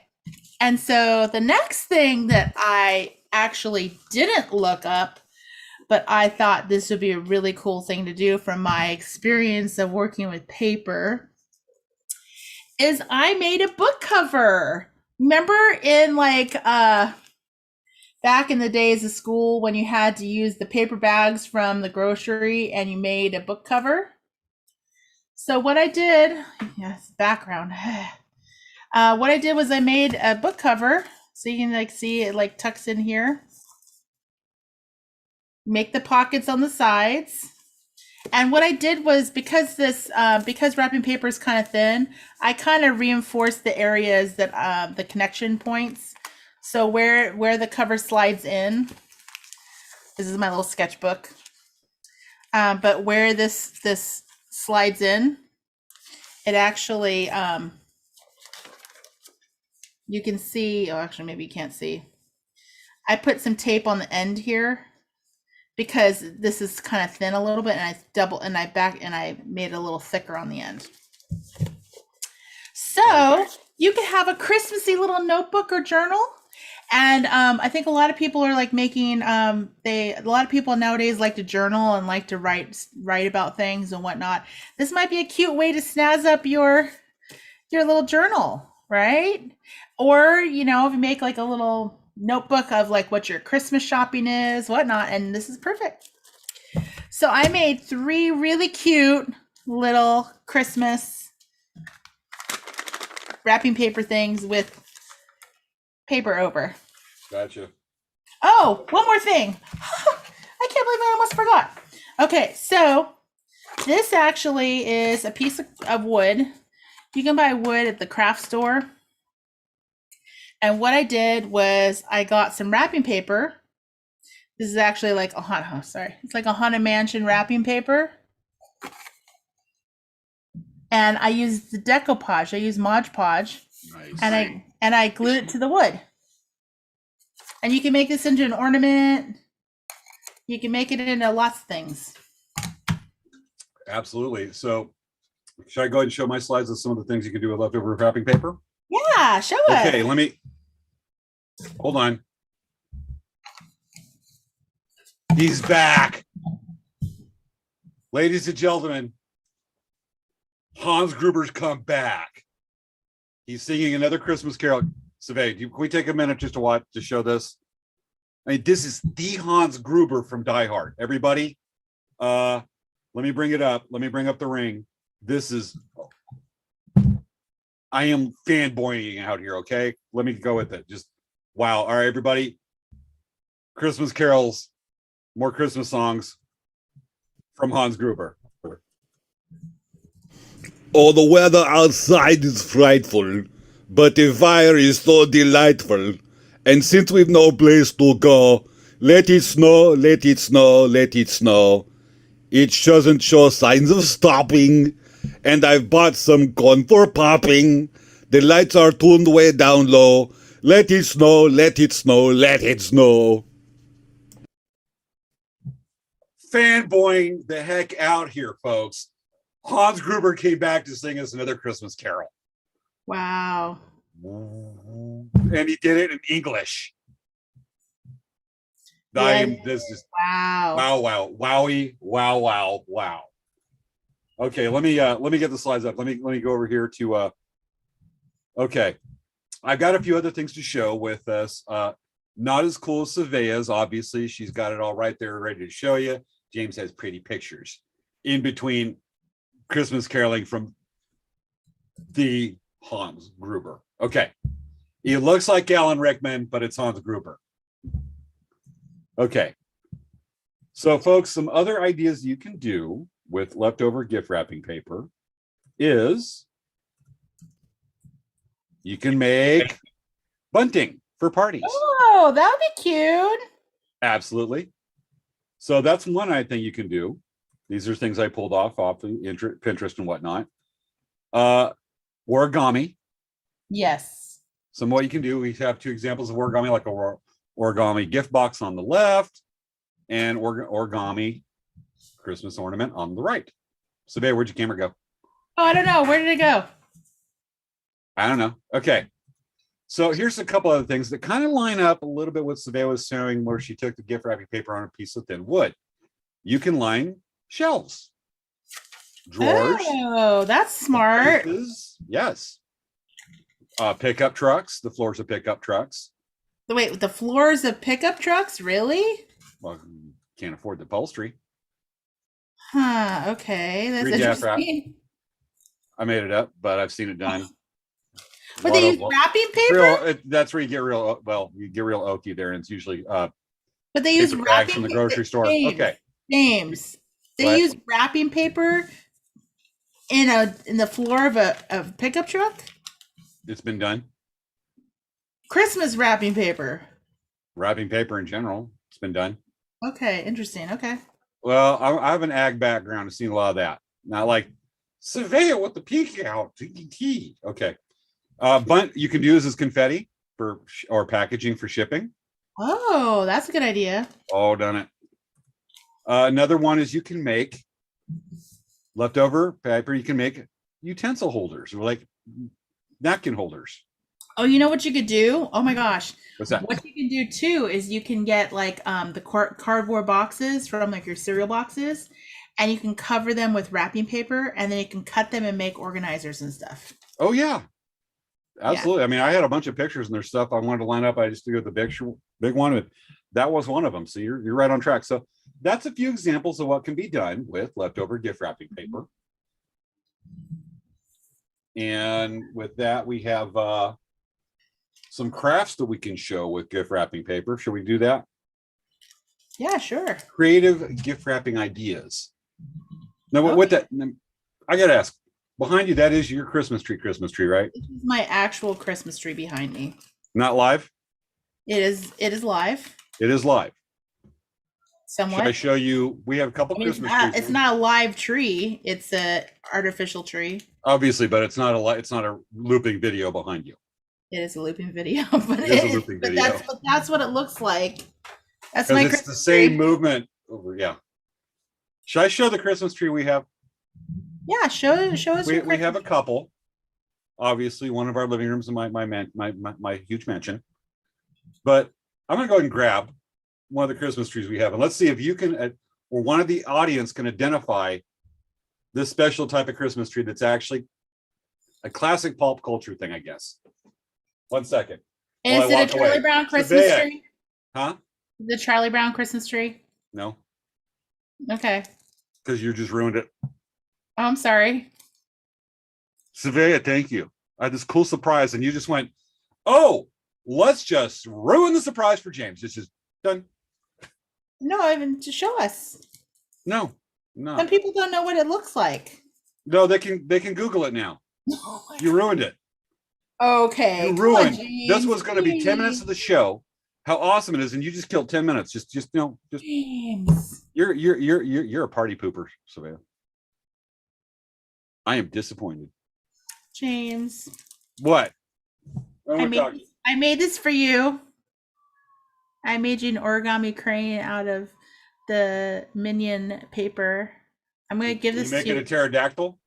And so the next thing that I actually didn't look up, but I thought this would be a really cool thing to do from my experience of working with paper, is I made a book cover. Remember in like back in the days of school when you had to use the paper bags from the grocery and you made a book cover? So what I did, yes, background. What I did was I made a book cover, so you can like see it like tucks in here. Make the pockets on the sides. And what I did was, because wrapping paper is kind of thin, I kind of reinforced the areas that the connection points. So where the cover slides in, this is my little sketchbook. But where this slides in, it actually you can see. Oh, actually, maybe you can't see. I put some tape on the end here, because this is kind of thin a little bit, and I made it a little thicker on the end. So you can have a Christmassy little notebook or journal. And I think a lot of people are like making a lot of people nowadays like to journal and like to write about things and whatnot. This might be a cute way to snazz up your little journal, right? Or, if you make like a little notebook of like what your Christmas shopping is, whatnot, and this is perfect. So I made 3 really cute little Christmas wrapping paper things with paper over. Gotcha. Oh, one more thing. I can't believe I almost forgot. Okay, so this actually is a piece of wood. You can buy wood at the craft store. And what I did was I got some wrapping paper. This is actually like it's like a Haunted Mansion wrapping paper. And I used the decoupage. I used Mod Podge. Nice. And I glued it to the wood. And you can make this into an ornament. You can make it into lots of things. Absolutely. So should I go ahead and show my slides of some of the things you can do with leftover wrapping paper? Yeah, show us. Okay, hold on. He's back. Ladies and gentlemen, Hans Gruber's come back. He's singing another Christmas carol. Survey, can we take a minute just to show this? I mean, this is the Hans Gruber from Die Hard. Everybody, let me bring it up. Let me bring up the ring. I am fanboying out here, okay? Let me go with it. Just, wow. All right, everybody. Christmas carols, more Christmas songs from Hans Gruber. Oh, the weather outside is frightful, but the fire is so delightful. And since we've no place to go, let it snow, let it snow, let it snow. It doesn't show signs of stopping, and I've bought some corn for popping. The lights are tuned way down low. Let it snow, let it snow, let it snow. Fanboying the heck out here, folks. Hans Gruber came back to sing us another Christmas carol. Wow. And he did it in English. Yeah. Wow. Wowie. Wow. Okay, let me get the slides up. Let me go over here to okay. I've got a few other things to show with us. Not as cool as Savea's, obviously. She's got it all right there ready to show you. James has pretty pictures in between Christmas caroling from the Hans Gruber. Okay. He looks like Alan Rickman, but it's Hans Gruber. Okay. So, folks, some other ideas you can do with leftover gift wrapping paper is you can make bunting for parties. Oh, that would be cute. Absolutely. So that's one I think you can do. These are things I pulled off the Pinterest and whatnot. Origami. Yes. Some what you can do. We have 2 examples of origami, like a origami gift box on the left, and origami Christmas ornament on the right. Savea, where'd your camera go? Oh, I don't know. Where did it go? I don't know. Okay. So here's a couple other things that kind of line up a little bit what Savea was showing, where she took the gift wrapping paper on a piece of thin wood. You can line shelves, drawers. Oh, that's smart. Places. Yes. Pickup trucks, the floors of pickup trucks. Wait, the floors of pickup trucks? Really? Well, can't afford the upholstery. Huh, okay. That's interesting. I made it up, but I've seen it done. But they use wrapping paper? That's where you get real, you get real oaky there, and it's usually but they use wrapping from the grocery store. James, okay. James. They use wrapping paper in the floor of a pickup truck? It's been done. Christmas wrapping paper. Wrapping paper in general, it's been done. Okay, interesting. Okay. Well, I have an ag background. I've seen a lot of that. Not like Savea with the peak out. Okay. But you can use as confetti or packaging for shipping. Oh, that's a good idea. Oh, done it. Another one is you can make leftover paper. You can make utensil holders, or like napkin holders. Oh, you know what you could do? Oh my gosh. What's that? What you can do too is you can get like the cardboard boxes from like your cereal boxes, and you can cover them with wrapping paper, and then you can cut them and make organizers and stuff. Oh yeah, absolutely. Yeah. I mean, I had a bunch of pictures and there's stuff I wanted to line up. I just did the big one. That was one of them. So you're right on track. So that's a few examples of what can be done with leftover gift wrapping paper. And with that, we have some crafts that we can show with gift wrapping paper. Should we do that? Yeah, sure. Creative gift wrapping ideas. Now, okay. With that, I got to ask, behind you, that is your Christmas tree, right? This is my actual Christmas tree behind me. Not live? It is live. It is live. Somewhat. Should I show you? We have a couple Christmas trees. It's not a live tree. It's a artificial tree. Obviously, but it's not a looping video behind you. It is a looping video, but that's what it looks like. That's my Christmas the same tree. Movement over. Yeah. Should I show the Christmas tree we have? Yeah, show us. We have a couple. Obviously, one of our living rooms in my huge mansion. But I'm gonna go ahead and grab one of the Christmas trees we have, and let's see if you can, or one of the audience can identify this special type of Christmas tree that's actually a classic pulp culture thing, I guess. 1 second. Is it a Charlie Brown Christmas tree? Huh? The Charlie Brown Christmas tree? No. Okay. Because you just ruined it. Oh, I'm sorry. Savea, thank you. I had this cool surprise, and you just went, oh, let's just ruin the surprise for James. It's just done. No, even to show us. No. Some people don't know what it looks like. No, they can Google it now. Oh you ruined it. Okay. You ruined. This was going to be 10 minutes of the show. How awesome it is, and you just killed 10 minutes. Just James. You're a party pooper, Savea. I am disappointed. James. What? I made this for you. I made you an origami crane out of the Minion paper. I'm going to give this to you. Make it a pterodactyl?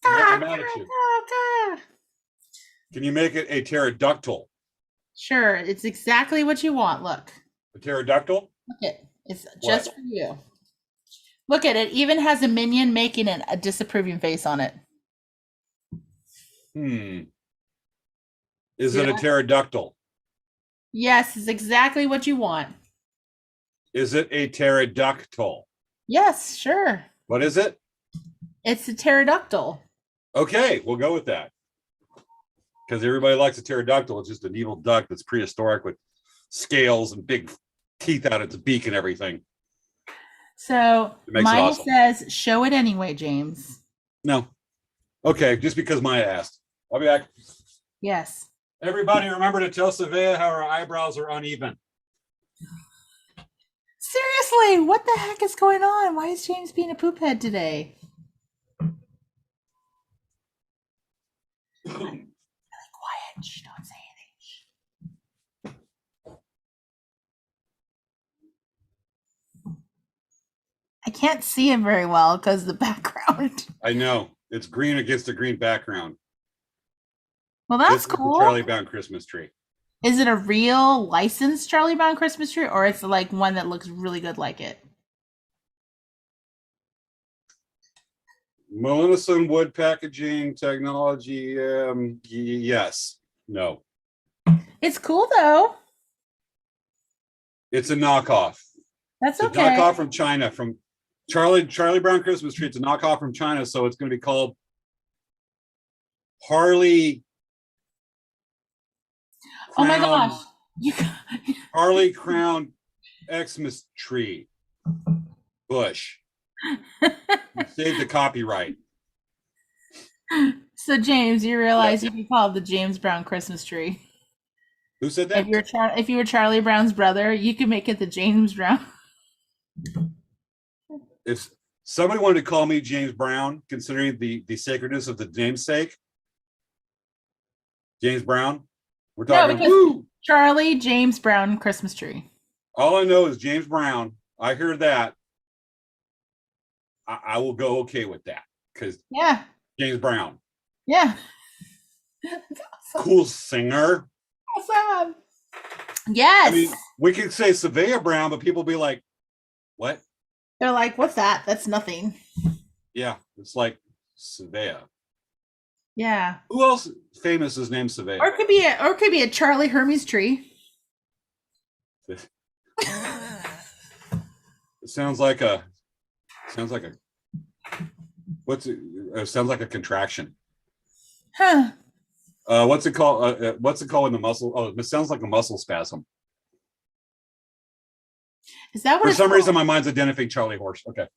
I'm mad at you. Can you make it a pterodactyl? Sure. It's exactly what you want. Look. A pterodactyl? Look it. It's just for you. Look at it. Even has a minion making a disapproving face on it. Is it a pterodactyl? Yes, it's exactly what you want. Is it a pterodactyl? Yes, sure. What is it? It's a pterodactyl. Okay, we'll go with that. Because everybody likes a pterodactyl. It's just an evil duck that's prehistoric with scales and big teeth out its beak and everything. So Maya says, show it anyway, James. No. Okay, just because Maya asked. I'll be back. Yes. Everybody remember to tell Savea how her eyebrows are uneven. Seriously, what the heck is going on? Why is James being a poop head today? Really quiet. Shh, don't say anything. Shh. I can't see it very well because of the background. I know. It's green against a green background. Well, that's This is cool. the Charlie Brown Christmas tree. Is it a real licensed Charlie Brown Christmas tree, or it's like one that looks really good like it? Melissa wood packaging technology. Yes. No. It's cool though. It's a knockoff. That's it's okay. A knockoff from China, from Charlie Brown Christmas tree. It's a knockoff from China, so it's going to be called Harley. Oh my gosh! Harley Crown Xmas tree bush. You saved the copyright. So James, you realize you can call it the James Brown Christmas tree. Who said that? If you were Charlie Brown's brother, you could make it the James Brown. If somebody wanted to call me James Brown, considering the sacredness of the namesake, James Brown, we're talking. Woo! Charlie James Brown Christmas tree. All I know is James Brown. I hear that. I will go okay with that because James Brown. Yeah. That's awesome. Cool singer. Awesome. Yes. I mean, we could say Savea Brown, but people be like, what? They're like, what's that? That's nothing. Yeah, it's like Savea. Yeah. Who else famous is named Savea? Or it could be a Charlie Hermes tree. It sounds like a what's it? Sounds like a contraction. Huh. What's it called? What's it called when the muscle? Oh, it sounds like a muscle spasm. Is that what? For some reason, my mind's identifying Charlie Horse. Okay.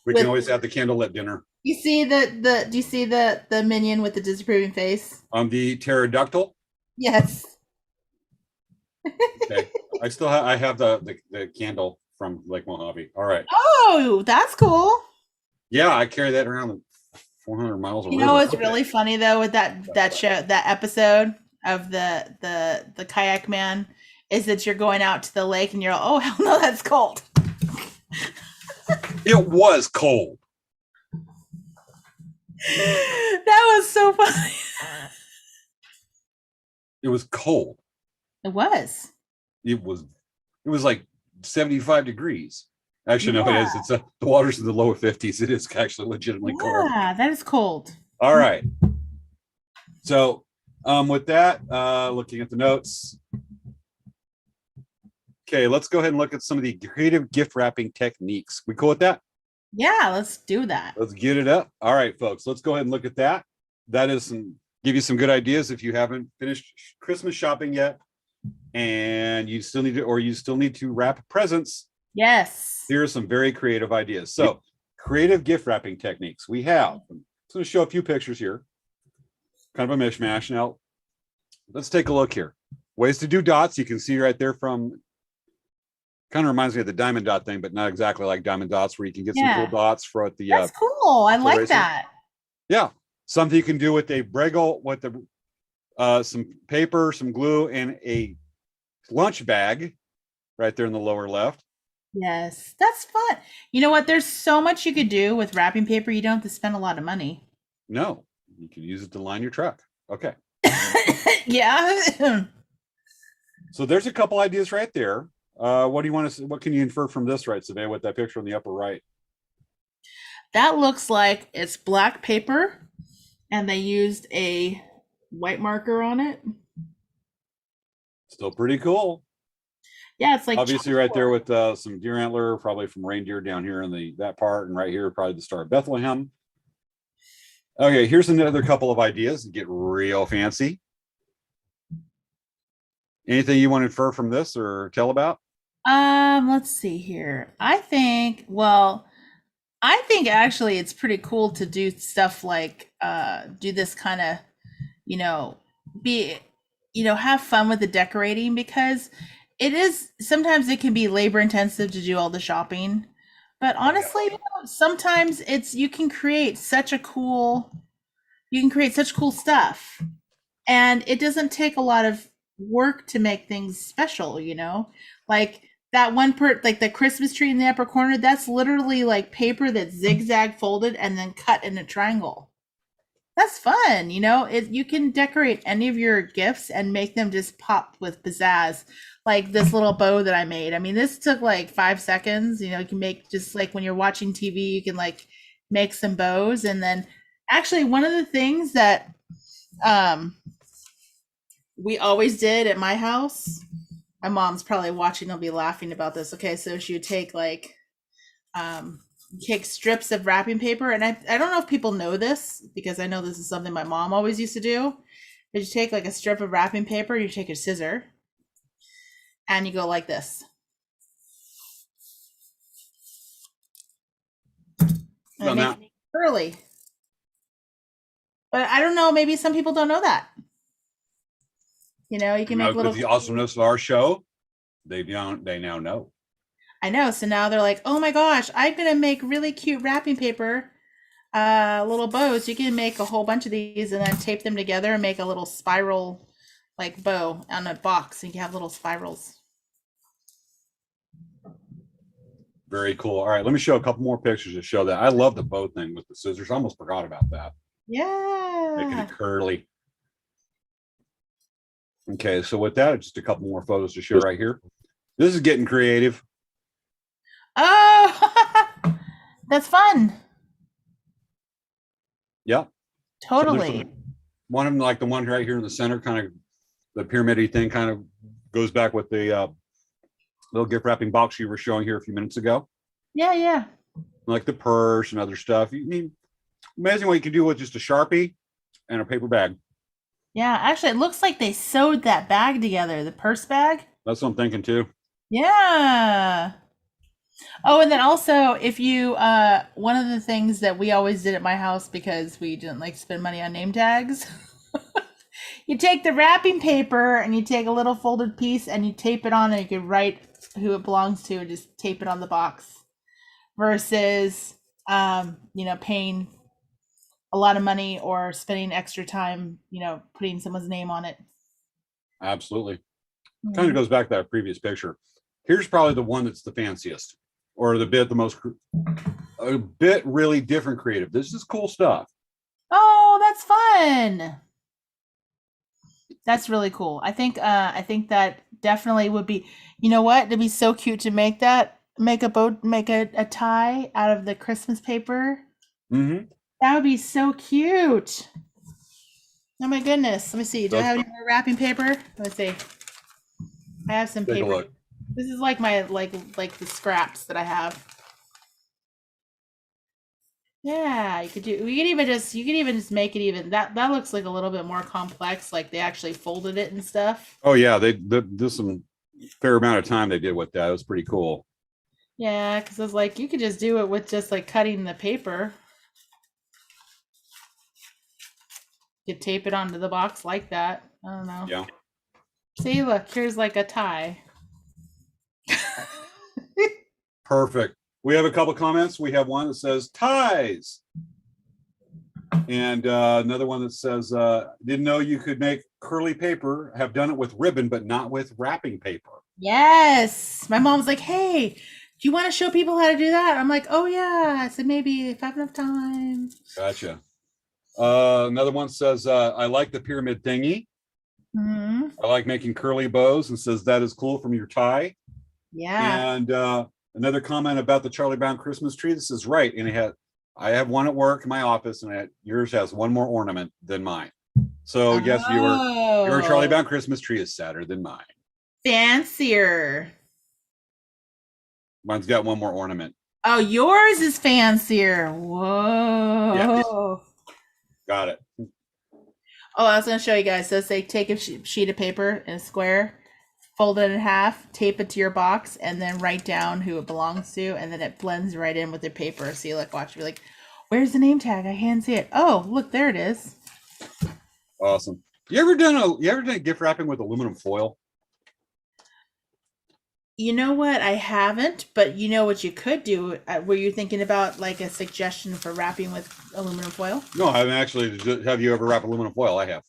We can always have the candlelit dinner. You see do you see the minion with the disapproving face? The pterodactyl? Yes. Okay. I have the candle from Lake Mojave. All right. Oh, that's cool. Yeah, I carry that around 400 miles. You know what's really funny though with that episode of the kayak man is that you're going out to the lake and you're like, oh hell no, that's cold. It was cold. That was so funny. It was cold. It was. It was like 75 degrees. Actually, no, it is. It's the water's in the lower 50s. It is actually legitimately cold. Yeah, that is cold. All right. So, with that, looking at the notes. Okay, let's go ahead and look at some of the creative gift wrapping techniques. We cool with that? Yeah, let's do that. Let's get it up. All right, folks, let's go ahead and look at that. That is give you some good ideas if you haven't finished Christmas shopping yet, and you still need to wrap presents. Yes. Here are some very creative ideas. So, creative gift wrapping techniques. We have. I'm just going to show a few pictures here. Kind of a mishmash. Now, let's take a look here. Ways to do dots. You can see right there from. Kind of reminds me of the diamond dot thing, but not exactly like diamond dots, where you can get some cool dots for the. That's cool. I like that. Yeah, something you can do with a Brego, with the some paper, some glue, and a lunch bag, right there in the lower left. Yes, that's fun. You know what? There's so much you could do with wrapping paper. You don't have to spend a lot of money. No, you can use it to line your truck. Okay. Yeah. So there's a couple ideas right there. What do you want to? What can you infer from this, right, Savannah, with that picture on the upper right? That looks like it's black paper, and they used a white marker on it. Still pretty cool. Yeah, it's like obviously right there with some deer antler, probably from reindeer down here in that part, and right here probably the Star of Bethlehem. Okay, here's another couple of ideas to get real fancy. Anything you want to infer from this or tell about? Let's see here. I think actually it's pretty cool to do stuff like do this kind of, have fun with the decorating, because sometimes it can be labor intensive to do all the shopping. But honestly, sometimes you can create such cool stuff, and it doesn't take a lot of work to make things special, you know? Like that one like the Christmas tree in the upper corner, that's literally like paper that's zigzag folded and then cut in a triangle. That's fun, you know? You can decorate any of your gifts and make them just pop with pizzazz. Like this little bow that I made. I mean, this took like 5 seconds. You know, you can make just like when you're watching TV, you can like make some bows. And then actually one of the things that we always did at my house, my mom's probably watching, they'll be laughing about this. Okay, so she would take like take strips of wrapping paper, and I don't know if people know this, because I know this is something my mom always used to do. But you take like a strip of wrapping paper, you take a scissor, and you go like this. And make it curly. But I don't know, maybe some people don't know that. You know, you can make little. With the awesomeness of our show, they now know. I know. So now they're like, oh my gosh, I'm gonna make really cute wrapping paper, little bows. You can make a whole bunch of these and then tape them together and make a little spiral like bow on a box, and you can have little spirals. Very cool. All right, let me show a couple more pictures to show that. I love the bow thing with the scissors. I almost forgot about that. Yeah. Making it curly. Okay, so with that, just a couple more photos to show right here. This is getting creative. Oh, that's fun. Yeah. Totally. So one of them, like the one right here in the center, kind of the pyramid-y thing, kind of goes back with the little gift wrapping box you were showing here a few minutes ago. Yeah, yeah. Like the purse and other stuff. You mean, amazing what you can do with just a Sharpie and a paper bag. Yeah, actually, it looks like they sewed that bag together, the purse bag. That's what I'm thinking too. Yeah. Oh, and then also, if you, one of the things that we always did at my house, because we didn't like to spend money on name tags, you take the wrapping paper and you take a little folded piece and you tape it on, and you can write who it belongs to and just tape it on the box, versus, you know, paying a lot of money or spending extra time, you know, putting someone's name on it. Absolutely. Kind of goes back to that previous picture. Here's probably the one that's the fanciest, or a bit really different creative. This is cool stuff. Oh, that's fun. That's really cool. I think that definitely would be, you know what? It'd be so cute to make that, make a boat, make a tie out of the Christmas paper. Mm-hmm. That would be so cute. Oh my goodness. Let me see. Do I have any more wrapping paper? Let's see. I have some paper. Take a look. This is like my like the scraps that I have. Yeah, you could even just make it even that looks like a little bit more complex, like they actually folded it and stuff. Oh yeah, there's some fair amount of time they did with that. It was pretty cool. Yeah, because I was like, you could just do it with just like cutting the paper. You could tape it onto the box like that. I don't know. Yeah. See, look, here's like a tie. Perfect. We have a couple comments. We have one that says ties, and another one that says didn't know you could make curly paper. Have done it with ribbon, but not with wrapping paper. Yes, my mom's like, hey, do you want to show people how to do that? I'm like, oh yeah. I said, maybe if I have enough time. Gotcha. Another one says I like the pyramid thingy. Mm-hmm. I like making curly bows, and says that is cool from your tie. Yeah. And another comment about the Charlie Brown Christmas tree. This is right, and I have one at work in my office, and yours has one more ornament than mine. So yes, your Charlie Brown Christmas tree is sadder than mine. Fancier. Mine's got one more ornament. Oh, yours is fancier. Whoa. Yes. Got it. Oh, I was going to show you guys. So say take a sheet of paper in a square, fold it in half, tape it to your box, and then write down who it belongs to, and then it blends right in with the paper. So you like watch, you're like, where's the name tag? I can't see it. Oh, look, there it is. Awesome. You ever done gift wrapping with aluminum foil? You know what? I haven't, but you know what you could do? Were you thinking about like a suggestion for wrapping with aluminum foil? No, I haven't actually. Have you ever wrapped aluminum foil? I have.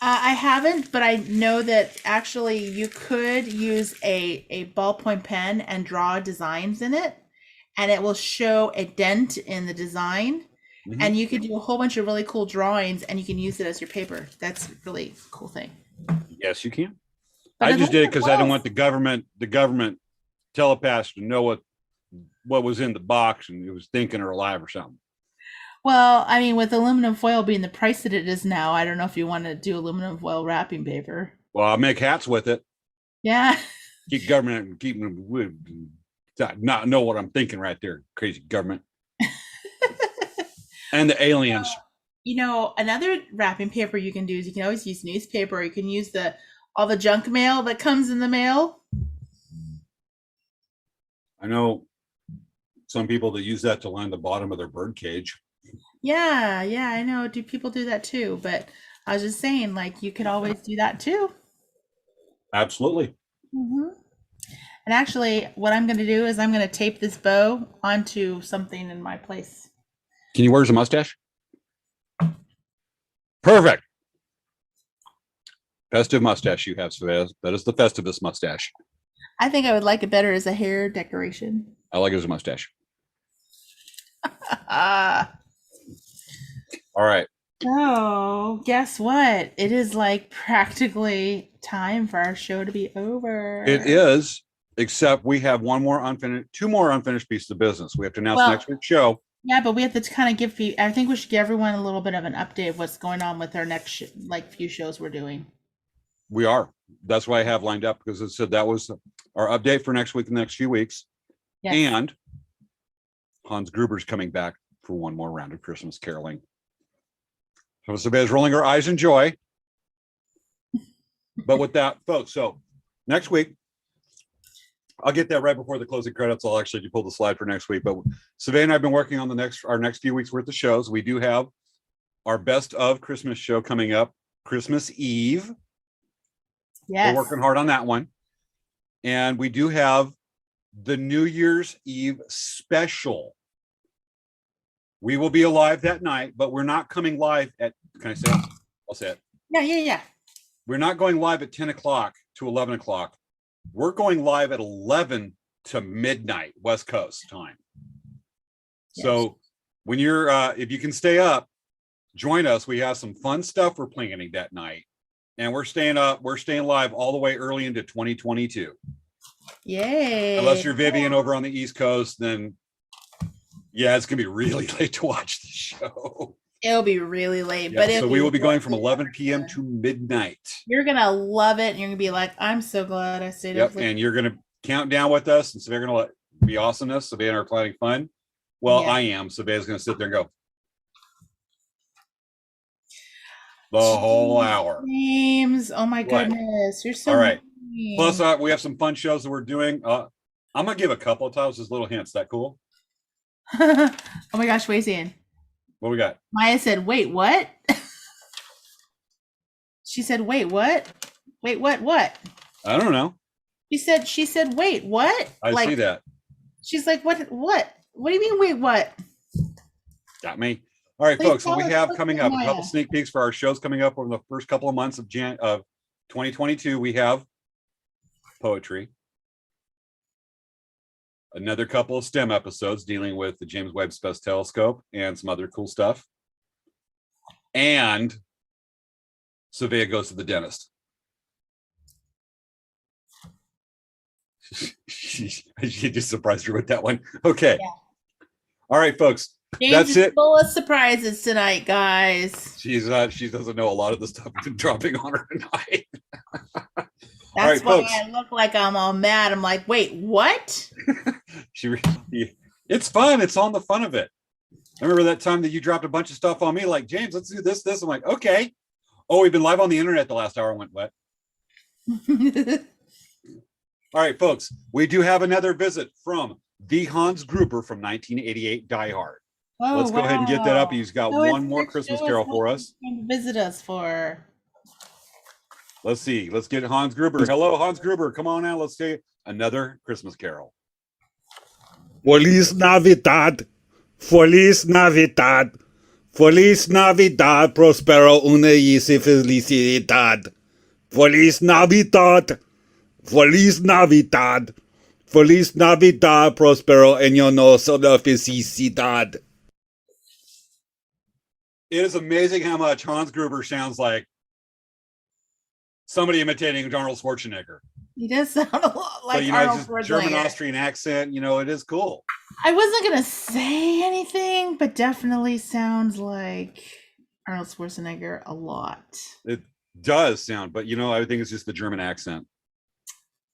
I haven't, but I know that actually you could use a ballpoint pen and draw designs in it, and it will show a dent in the design. Mhm. And you could do a whole bunch of really cool drawings, and you can use it as your paper. That's really a cool thing. Yes, you can. But I just did it because I didn't well- want the government telepath to know what was in the box and it was thinking or alive or something. Well, I mean, with aluminum foil being the price that it is now, I don't know if you want to do aluminum foil wrapping paper. Well, I'll make hats with it. Yeah. Keep government, keep not know what I'm thinking right there. Crazy government. And the aliens. You know, another wrapping paper you can do is you can always use newspaper, or you can use all the junk mail that comes in the mail. I know some people that use that to line the bottom of their bird cage. Yeah, I know. Do people do that too? But I was just saying, like, you could always do that too. Absolutely. And actually, what I'm going to do is I'm going to tape this bow onto something in my place. Can you wear a mustache? Perfect. Festive mustache you have, Savaz. That is the Festivus mustache. I think I would like it better as a hair decoration. I like it as a mustache. All right. So, guess what? It is like practically time for our show to be over. It is, except we have two more unfinished pieces of business. We have to announce next week's show. Yeah, but we have to kind of give you, I think we should give everyone a little bit of an update of what's going on with our next few shows we're doing. We are. That's why I have lined up, because it said that was our update for next week and the next few weeks. Yes. And Hans Gruber's coming back for one more round of Christmas caroling. So Savannah's rolling her eyes in joy. But with that, folks, so next week, I'll get that right before the closing credits. I'll actually pull the slide for next week. But Savannah and I have been working on our next few weeks worth of shows. We do have our best of Christmas show coming up Christmas Eve. Yes. We're working hard on that one. And we do have the New Year's Eve special. We will be alive that night, but we're not coming live at, can I say it? I'll say it. Yeah. We're not going live at 10 o'clock to 11 o'clock. We're going live at 11 to midnight West Coast time. Yes. So when you're, if you can stay up, join us. We have some fun stuff we're planning that night. And we're staying live all the way early into 2022. Yay. Unless you're Vivian over on the East Coast, then yeah, it's gonna be really late to watch the show. It'll be really late, yeah, but so we will be going from 11 p.m. to midnight. You're gonna love it, and you're gonna be like, "I'm so glad I stayed up." And you're gonna count down with us, and so they're gonna be awesomeness. Savannah are planning fun. Well, yeah. I am. Savannah's gonna sit there and go the whole hour. James, oh my goodness, you're so all right. mean. Plus, we have some fun shows that we're doing. I'm gonna give a couple of times as little hints. That cool? Oh my gosh, wait, Ian. What we got? Maya said, "Wait, what?" She said, "Wait, what? Wait, what? I don't know." She said, "Wait, what?" I see that. She's like, "What? What do you mean, wait, what?" Got me. All right, folks. So we have coming up a couple sneak peeks for our shows coming up over the first couple of months of 2022. We have poetry. Another couple of STEM episodes dealing with the James Webb Space Telescope and some other cool stuff. And Savannah goes to the dentist. She just surprised her with that one. Okay. Yeah. All right, folks. James that's it. Full of surprises tonight, guys. She doesn't know a lot of the stuff we've been dropping on her tonight. That's why folks. I look like I'm all mad. I'm like, wait, what? It's fun. It's on the fun of it. I remember that time that you dropped a bunch of stuff on me, like, James, let's do this. I'm like, okay. Oh, we've been live on the internet the last hour. I went, what? All right, folks. We do have another visit from the Hans Gruber from 1988 Die Hard. Oh, let's go ahead and get that up. He's got one more Christmas carol for us. Visit us for. Let's see. Let's get Hans Gruber. Hello, Hans Gruber. Come on out. Let's say another Christmas carol. Feliz Navidad. Feliz Navidad. Feliz Navidad, prospero una y felicidad. Feliz Navidad. Feliz Navidad. Feliz Navidad, prospero año nuevo de felicidad. It is amazing how much Hans Gruber sounds like somebody imitating Arnold Schwarzenegger. He does sound a lot like but, Arnold just Schwarzenegger. German-Austrian accent, it is cool. I wasn't going to say anything, but definitely sounds like Arnold Schwarzenegger a lot. It does sound, but I think it's just the German accent.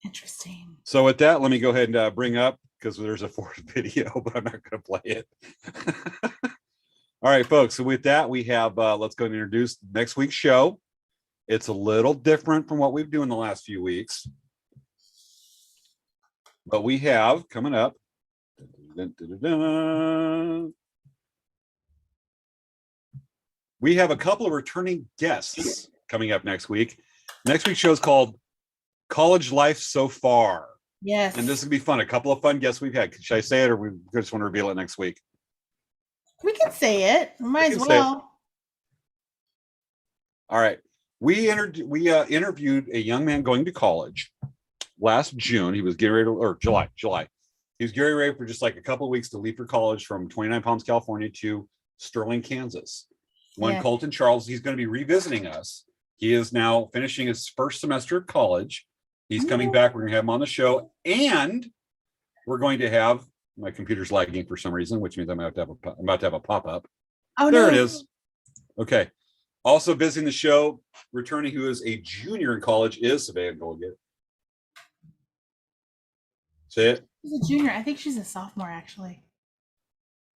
Interesting. So with that, let me go ahead and bring up, because there's a fourth video, but I'm not going to play it. All right, folks. So with that, we have, let's go and introduce next week's show. It's a little different from what we've done in the last few weeks. But we have coming up, we have a couple of returning guests coming up next week. Next week's show is called College Life So Far. Yes. And this is going to be fun. A couple of fun guests we've had. Should I say it, or we just want to reveal it next week? We can say it. We might as well. All right. We interviewed a young man going to college last June. He was getting ready to, or July. He was getting ready for just like a couple of weeks to leave for college from 29 Palms, California to Sterling, Kansas. Colton Charles, he's going to be revisiting us. He is now finishing his first semester of college. He's coming back. We're going to have him on the show, and we're going to have, my computer's lagging for some reason, which means I'm about to have a pop-up. Oh, there no. It is. Okay. Also visiting the show, returning, who is a junior in college, is Savannah Golgate. Say it. She's a junior. I think she's a sophomore, actually.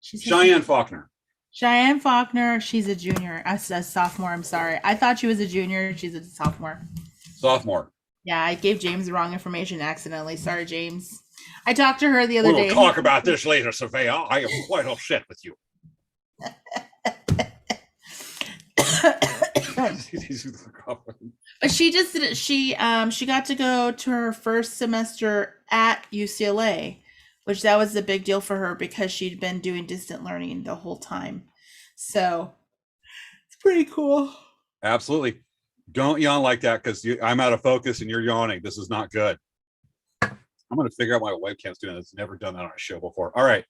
Cheyenne Faulkner. Cheyenne Faulkner. She's a junior. A sophomore. I'm sorry. I thought she was a junior. She's a sophomore. Sophomore. Yeah, I gave James the wrong information accidentally. Sorry, James. I talked to her the other day. We'll talk about this later, Savannah. I am quite upset with you. But she just did it. She got to go to her first semester at UCLA, which that was a big deal for her because she'd been doing distant learning the whole time. So it's pretty cool. Absolutely. Don't yawn like that, because I'm out of focus and you're yawning. This is not good. I'm going to figure out why my webcam's doing this. Never done that on a show before. All right.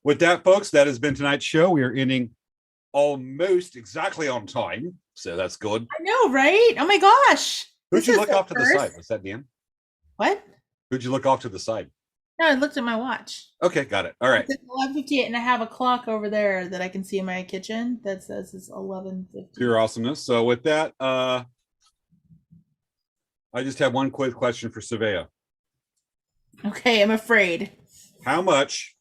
With that, folks, that has been tonight's show. We are ending almost exactly on time, so that's good. I know, right? Oh my gosh. Who'd you look off to the side? Was that Dan? What? Who'd you look off to the side? No, I looked at my watch. Okay, got it. All right. It's 11:58, and I have a clock over there that I can see in my kitchen that says it's 11:50. Pure awesomeness. So with that, I just have one quick question for Savea. Okay, I'm afraid. How much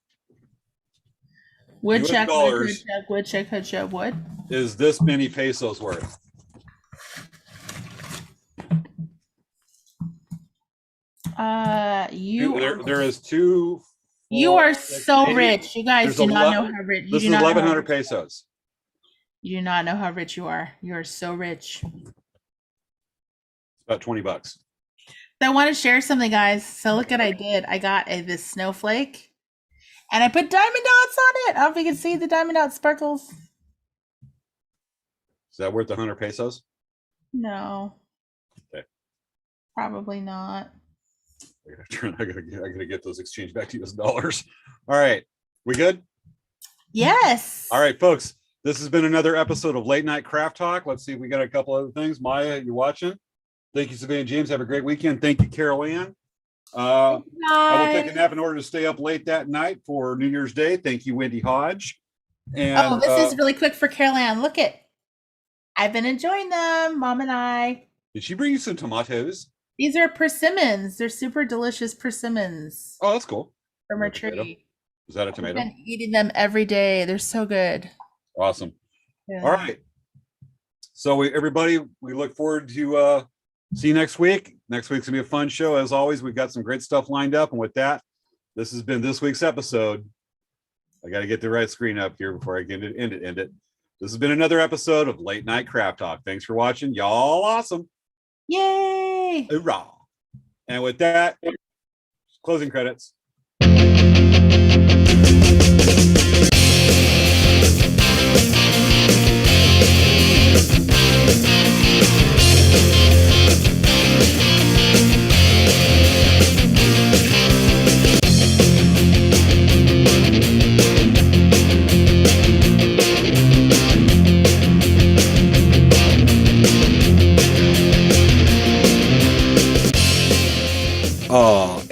Woodchuck, dollars woodchuck, what? is this many pesos worth? There is two. You are so rich. You guys do not know how rich. This is 1,100 pesos. You do not know how rich you are. You are so rich. It's about $20. I want to share something, guys. So look what I did. I got this snowflake, and I put diamond dots on it. I don't know if you can see the diamond dot sparkles. Is that worth 100 pesos? No. Okay. Probably not. I gotta get those exchanged back to US dollars. All right. We good? Yes. All right, folks. This has been another episode of Late Night Craft Talk. Let's see if we got a couple other things. Maya, you watching? Thank you, Savannah and James. Have a great weekend. Thank you, Carol Ann. I will take a nap in order to stay up late that night for New Year's Day. Thank you, Wendy Hodge. And this is really quick for Carol Ann. Look it. I've been enjoying them, Mom and I. Did she bring you some tomatoes? These are persimmons. They're super delicious persimmons. Oh, that's cool. From our tree. Is that a tomato? I've been eating them every day. They're so good. Awesome. Yeah. All right. So everybody, we look forward to see you next week. Next week's gonna be a fun show. As always, we've got some great stuff lined up. And with that, this has been this week's episode. I got to get the right screen up here before I get it, end it. This has been another episode of Late Night Craft Talk. Thanks for watching. Y'all awesome. Yay! Hoorah. And with that, closing credits.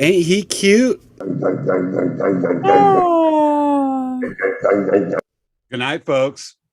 Ain't he cute? Oh. Good night, folks.